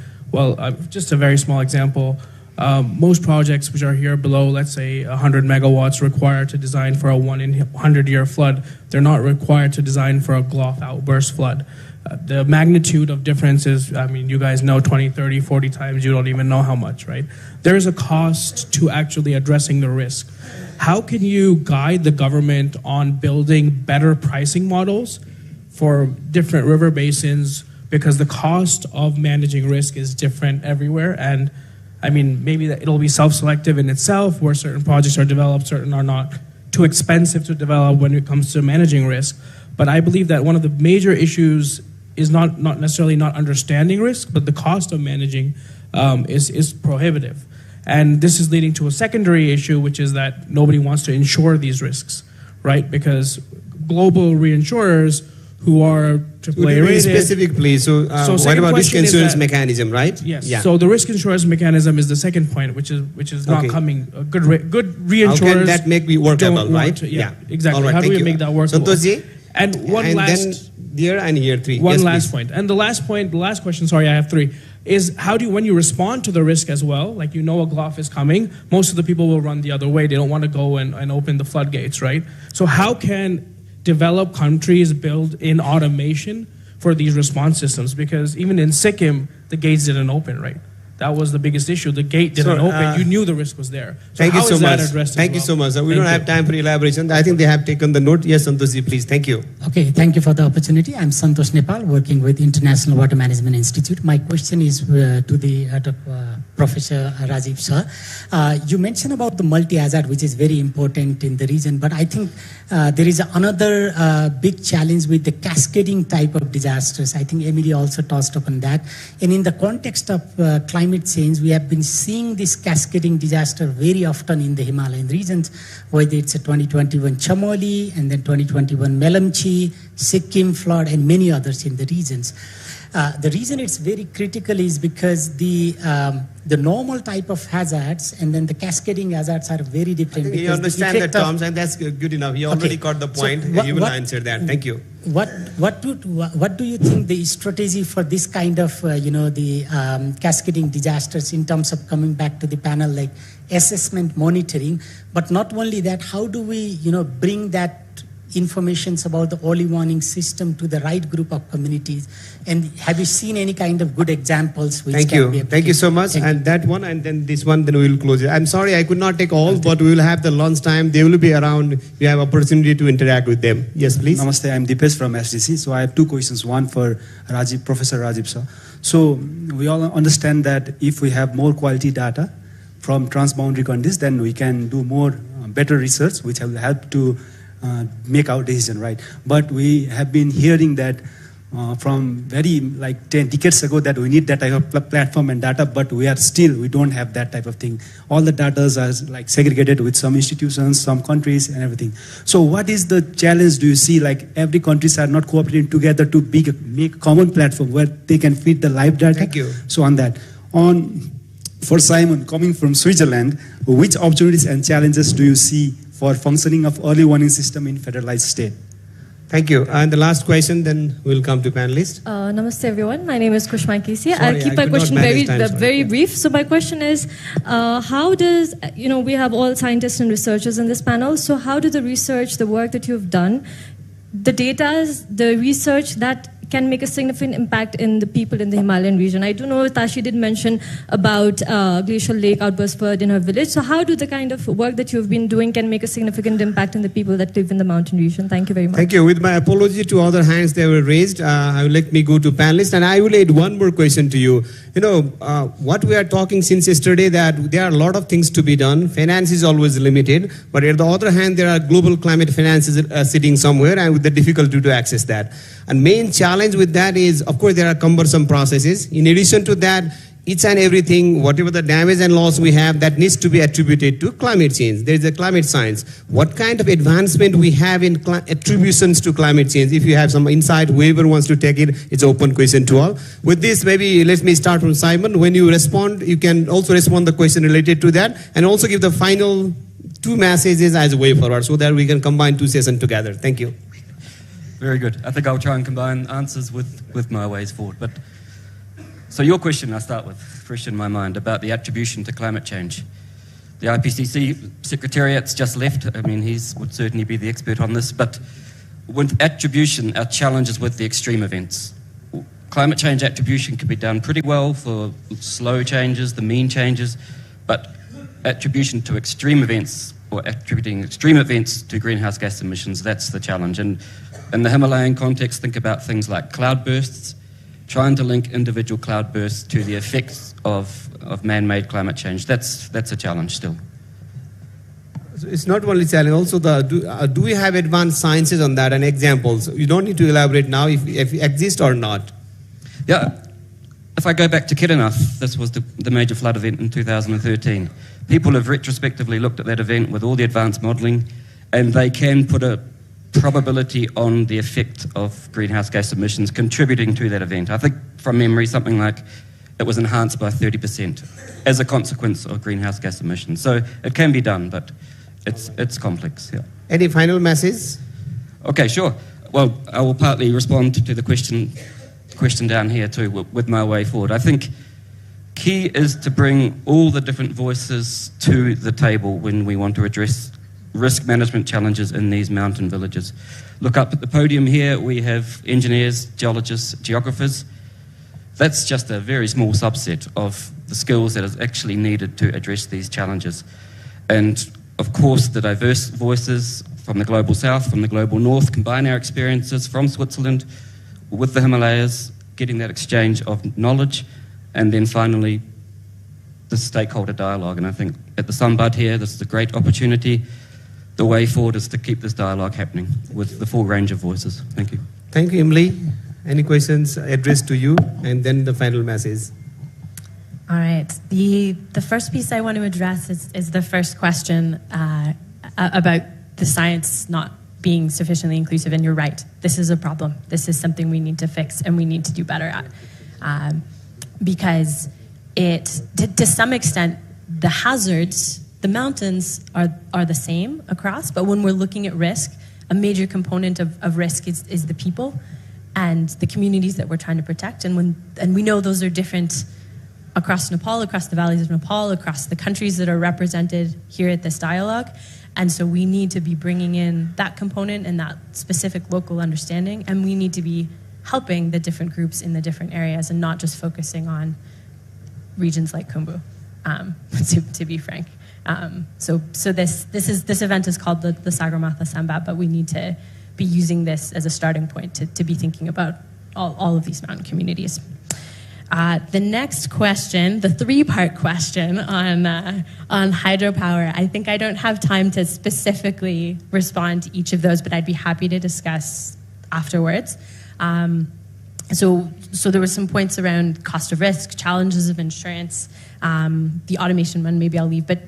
just a very small example, most projects which are here below, let's say 100 megawatts required to design for a 1 in 100-year flood, they're not required to design for a Gloff outburst flood. The magnitude of difference is, I mean, you guys know 20, 30, 40 times, you don't even know how much, right? There is a cost to actually addressing the risk. How can you guide the government on building better pricing models for different river basins, because the cost of managing risk is different everywhere? And I mean, maybe that it'll be self-selective in itself, where certain projects are developed, certain are not too expensive to develop when it comes to managing risk. But I believe that one of the major issues is not necessarily not understanding risk, but the cost of managing is prohibitive. And this is leading to a secondary issue, which is that nobody wants to insure these risks, right? Because global reinsurers who are AAA rated. Specific, please. So what about risk insurance mechanism, right? Yes. Yeah. So the risk insurance mechanism is the second point, which is not coming. Good reinsurers. How can that make me workable, right? Yeah, exactly. All right, how do we make that workable? Santoshji? And then here and here, three. One last point. And the last question, sorry, I have three, is how do you, when you respond to the risk as well, like you know a Gloff is coming, most of the people will run the other way. They don't want to go and open the floodgates, right? So how can developed countries build in automation for these response systems? Because even in Sikkim, the gates didn't open, right? That was the biggest issue. The gate didn't open. You knew the risk was there. So thank you so much. Thank you so much. We don't have time for elaboration. I think they have taken the note. Yes, Santoshji, please. Thank you. Okay, thank you for the opportunity. I'm Santosh Nepal, working with International Water Management Institute. My question is to the Professor Rajiv sir. You mentioned about the multi-hazard, which is very important in the region, but I think there is another big challenge with the cascading type of disasters. I think Emily also touched upon that. And in the context of climate change, we have been seeing this cascading disaster very often in the Himalayan regions, whether it's a 2021 Chamoli and then 2021 Melamchi, Sikkim flood, and many others in the regions. The reason it's very critical is because the normal type of hazards and then the cascading hazards are very different. I think you understand the terms, and that's good enough. You already got the point. So you will answer that. Thank you. What do you think the strategy for this kind of the cascading disasters in terms of coming back to the panel, like assessment, monitoring, but not only that, how do we bring that informations about the early warning system to the right group of communities? And have you seen any kind of good examples which can be Thank you so much. And that one, and then this one, then we will close it. I'm sorry I could not take all, but we will have the lunch time. They will be around. You have opportunity to interact with them. Yes, please. Namaste, I'm Dipesh from SDC. So I have two questions. One for Professor Rajiv sir. So we all understand that if we have more quality data from transboundary countries, then we can do more better research, which will help to make our decision, right? But we have been hearing that from very 10 decades ago that we need that type of platform and data, but we don't have that type of thing. All the data are segregated with some institutions, some countries and everything. So what is the challenge do you see? Every countries are not cooperating together to make common platform where they can feed the live data. Thank you. So on that. For Simon, coming from Switzerland, which opportunities and challenges do you see for functioning of early warning system in federalized state? Thank you. And the last question, then we'll come to panelists. Namaste everyone. My name is Kushma Kisi. I'll keep my question very brief. So my question is, how does, we have all scientists and researchers in this panel, so how do the research, the work that you've done, the data, the research that can make a significant impact in the people in the Himalayan region? I do know Tashi did mention about glacial lake outburst flood in her village. So how do the kind of work that you've been doing can make a significant impact in the people that live in the mountain region? Thank you very much. Thank you. With my apology to other hands that were raised, let me go to panelists, and I will add one more question to you. What we are talking since yesterday, that there are a lot of things to be done. Finance is always limited, but on the other hand, there are global climate finances sitting somewhere, and with the difficulty to access that. And main challenge with that is, of course, there are cumbersome processes. In addition to that, each and everything, whatever the damage and loss we have, that needs to be attributed to climate change. There is a climate science. What kind of advancement we have in attributions to climate change? If you have some insight, whoever wants to take it, it's an open question to all. With this, maybe let me start from Simon. When you respond, you can also respond the question related to that, and also give the final two messages as a way forward, so that we can combine two sessions together. Thank you. Very good. I think I'll try and combine answers with my ways forward. But so your question, I'll start with, fresh in my mind, about the attribution to climate change. The IPCC Secretariat's just left. I mean, he would certainly be the expert on this. But with attribution, our challenge is with the extreme events. Climate change attribution can be done pretty well for slow changes, the mean changes, but attribution to extreme events, or attributing extreme events to greenhouse gas emissions, that's the challenge. And in the Himalayan context, think about things like cloudbursts, trying to link individual cloudbursts to the effects of man-made climate change. That's a challenge still. It's not only challenge, also do we have advanced sciences on that and examples? You don't need to elaborate now if it exists or not. Yeah. If I go back to Kiranath, this was the major flood event in 2013. People have retrospectively looked at that event with all the advanced modelling, and they can put a probability on the effect of greenhouse gas emissions contributing to that event. I think from memory something like it was enhanced by 30% as a consequence of greenhouse gas emissions. So it can be done, but it's complex. Yeah. Any final message? Okay, sure. Well, I will partly respond to the question down here too with my way forward. I think key is to bring all the different voices to the table when we want to address risk management challenges in these mountain villages. Look up at the podium here, we have engineers, geologists, geographers. That's just a very small subset of the skills that is actually needed to address these challenges. And of course, the diverse voices from the global south, from the global north, combine our experiences from Switzerland with the Himalayas, getting that exchange of knowledge, and then finally the stakeholder dialogue. And I think at the Sambad here, this is a great opportunity. The way forward is to keep this dialogue happening with the full range of voices. Thank you. Thank you, Imli. Any questions addressed to you? And then the final message. All right. The first piece I want to address is the first question about the science not being sufficiently inclusive. And you're right. This is a problem. This is something we need to fix and we need to do better at. Because to some extent, the hazards, the mountains are the same across. But when we're looking at risk, a major component of risk is the people and the communities that we're trying to protect. And we know those are different across Nepal, across the valleys of Nepal, across the countries that are represented here at this dialogue. And so we need to be bringing in that component and that specific local understanding, and we need to be helping the different groups in the different areas and not just focusing on regions like Khumbu, to be frank. So this event is called the Sagarmatha Sambad, but we need to be using this as a starting point to be thinking about all of these mountain communities. The next question, the three-part question on hydropower, I think I don't have time to specifically respond to each of those, but I'd be happy to discuss afterwards. So there were some points around cost of risk, challenges of insurance, the automation one maybe I'll leave, but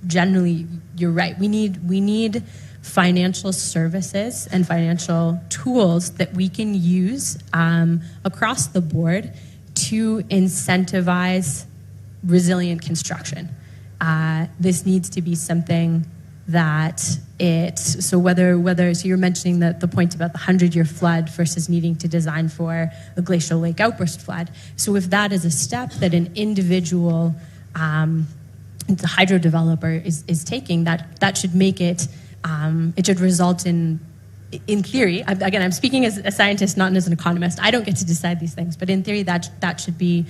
generally you're right. We need financial services and financial tools that we can use across the board to incentivize resilient construction. This needs to be something that so you're mentioning the point about the 100-year flood versus needing to design for a glacial lake outburst flood. So if that is a step that an individual the hydro developer is taking, that should make it should result in theory, again, I'm speaking as a scientist, not as an economist. I don't get to decide these things, but in theory, there should be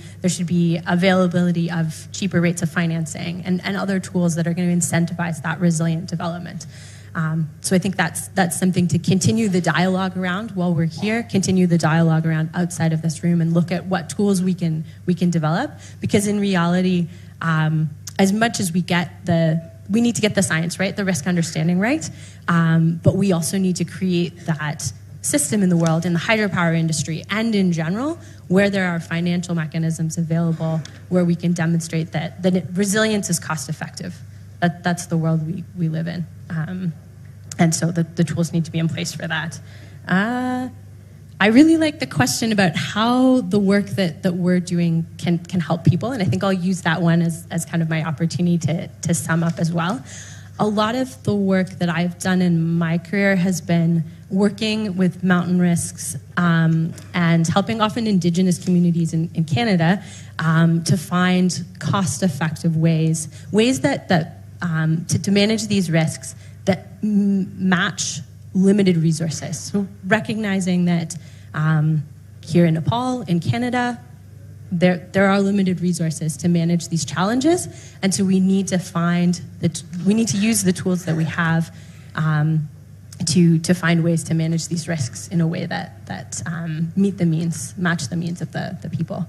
availability of cheaper rates of financing and other tools that are going to incentivize that resilient development. So I think that's something to continue the dialogue around while we're here, continue the dialogue around outside of this room, and look at what tools we can develop. Because in reality, as much as we need to get the science right, the risk understanding right, but we also need to create that system in the world, in the hydropower industry, and in general, where there are financial mechanisms available, where we can demonstrate that resilience is cost effective. That's the world we live in. And so the tools need to be in place for that. I really like the question about how the work that we're doing can help people, and I think I'll use that one as kind of my opportunity to sum up as well. A lot of the work that I've done in my career has been working with mountain risks and helping often Indigenous communities in Canada to find cost-effective ways that to manage these risks that match limited resources. So recognizing that here in Nepal, in Canada, there are limited resources to manage these challenges, and so we need to use the tools that we have to find ways to manage these risks in a way that match the means of the people.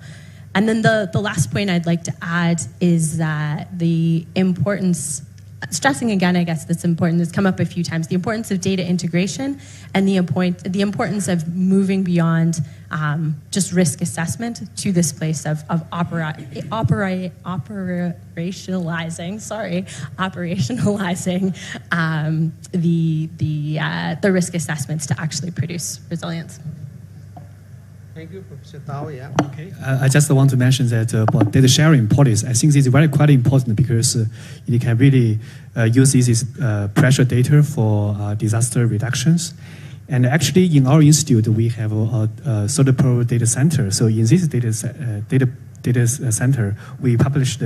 And then the last point I'd like to add is that the importance, stressing again, I guess that's important, it's come up a few times, the importance of data integration and the importance of moving beyond just risk assessment to this place of operationalizing the risk assessments to actually produce resilience. Thank you, Professor Tao. Yeah. Okay. I just want to mention that about data sharing policy. I think this is quite important because you can really use this as pressure data for disaster reductions. And actually, in our institute, we have a solar power data center. So in this data center, we publish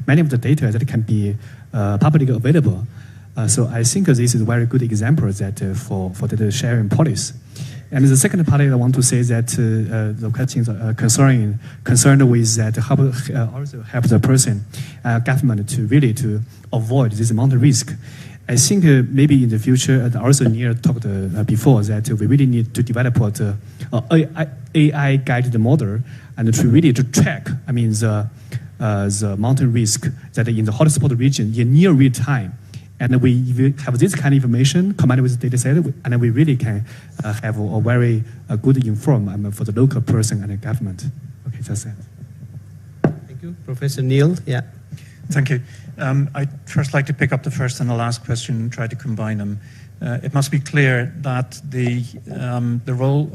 many of the data that can be publicly available. So I think this is a very good example that for the sharing policy. And the second part I want to say that the questions are concerned with that how also help the person, government to really to avoid this mountain risk. I think maybe in the future, and also Neil talked before that we really need to develop an AI guided model and to really to track, I mean, the mountain risk that in the hotspot region in near real time. And we have this kind of information combined with the data set, and we really can have a very good inform for the local person and the government. Okay, that's it. Thank you. Professor Neil, yeah. Thank you. I'd first like to pick up the first and the last question and try to combine them. It must be clear that the role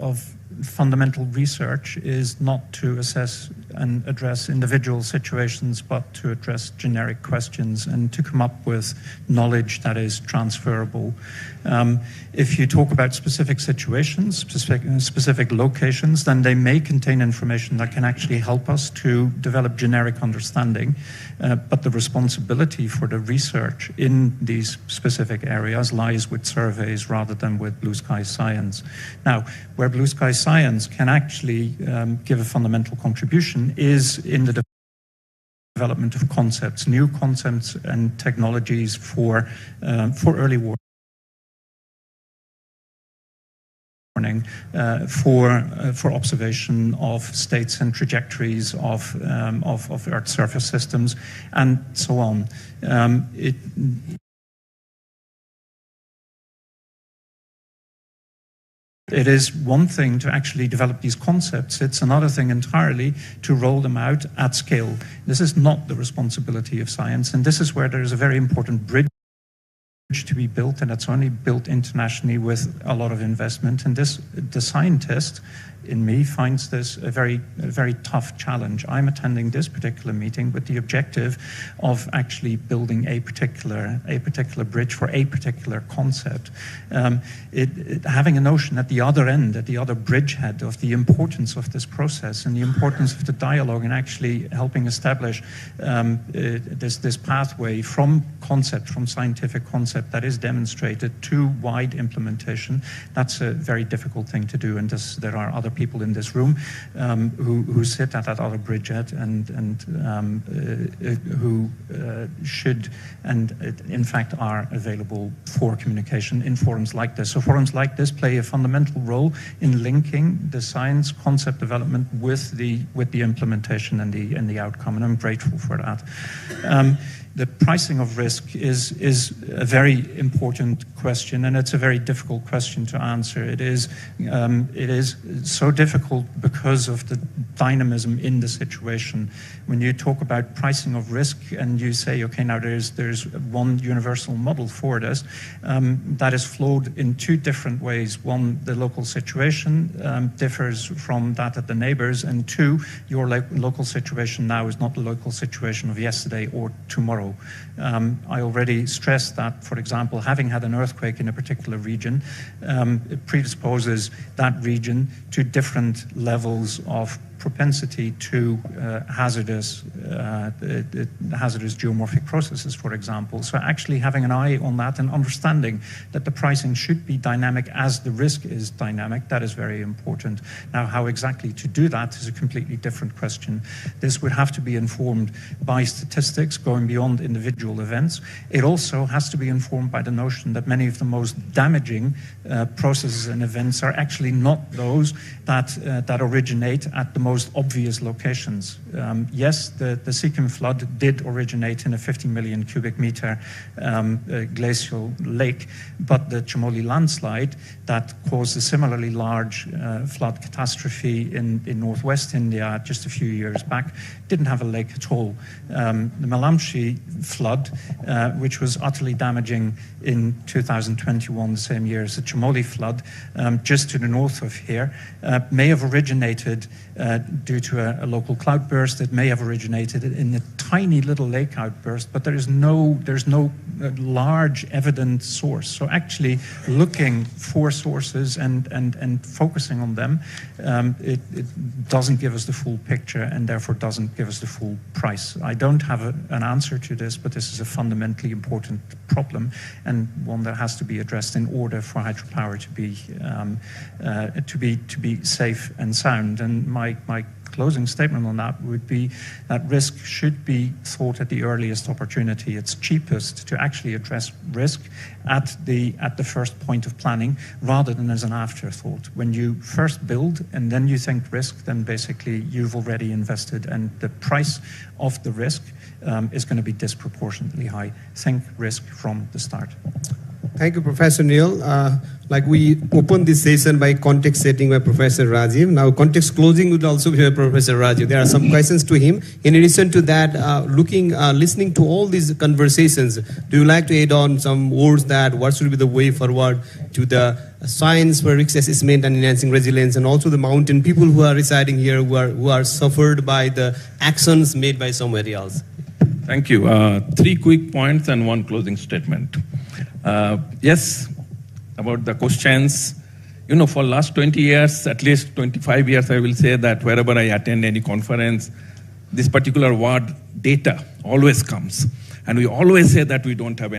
of fundamental research is not to assess and address individual situations, but to address generic questions and to come up with knowledge that is transferable. If you talk about specific situations, specific locations, then they may contain information that can actually help us to develop generic understanding. But the responsibility for the research in these specific areas lies with surveys rather than with blue sky science. Now, where blue sky science can actually give a fundamental contribution is in the development of concepts, new concepts and technologies for early warning. For observation of states and trajectories of Earth's surface systems, and so on. It is one thing to actually develop these concepts. It's another thing entirely to roll them out at scale. This is not the responsibility of science, and this is where there is a very important bridge to be built, and it's only built internationally with a lot of investment. And the scientist in me finds this a very tough challenge. I'm attending this particular meeting with the objective of actually building a particular bridge for a particular concept. Having a notion at the other end, at the other bridgehead of the importance of this process and the importance of the dialogue and actually helping establish this pathway from concept, from scientific concept that is demonstrated to wide implementation, that's a very difficult thing to do. And there are other people in this room who sit at that other bridgehead and who should and in fact are available for communication in forums like this. So forums like this play a fundamental role in linking the science concept development with the implementation and the outcome, and I'm grateful for that. The pricing of risk is a very important question, and it's a very difficult question to answer. It is so difficult because of the dynamism in the situation. When you talk about pricing of risk and you say, okay, now there's one universal model for this, that is flowed in two different ways. One, the local situation differs from that of the neighbors, and two, your local situation now is not the local situation of yesterday or tomorrow. I already stressed that, for example, having had an earthquake in a particular region, it predisposes that region to different levels of propensity to hazardous geomorphic processes, for example. So actually having an eye on that and understanding that the pricing should be dynamic as the risk is dynamic, that is very important. Now, how exactly to do that is a completely different question. This would have to be informed by statistics going beyond individual events. It also has to be informed by the notion that many of the most damaging processes and events are actually not those that originate at the most obvious locations. Yes, the Sikkim flood did originate in a 50 million cubic meter glacial lake, but the Chamoli landslide that caused a similarly large flood catastrophe in northwest India just a few years back didn't have a lake at all. The Melamshi flood, which was utterly damaging in 2021, the same year as the Chamoli flood, just to the north of here, may have originated due to a local cloudburst. It may have originated in a tiny little lake outburst, but there's no large evident source. So actually looking for sources and focusing on them, it doesn't give us the full picture and therefore doesn't give us the full price. I don't have an answer to this, but this is a fundamentally important problem and one that has to be addressed in order for hydropower to be safe and sound. And my closing statement on that would be that risk should be thought at the earliest opportunity. It's cheapest to actually address risk at the first point of planning rather than as an afterthought. When you first build and then you think risk, then basically you've already invested and the price of the risk is going to be disproportionately high. Think risk from the start. Thank you, Professor Neil. Like we opened this session by context setting by Professor Rajiv. Now context closing would also be by Professor Rajiv. There are some questions to him. In addition to that, listening to all these conversations, do you like to add on some words that what should be the way forward to the science for risk assessment and enhancing resilience, and also the mountain people who are residing here who are suffered by the actions made by somebody else? Thank you. 3 quick points and 1 closing statement. Yes, about the questions, for last 20 years, at least 25 years, I will say that wherever I attend any conference, this particular word data always comes. And we always say that we don't have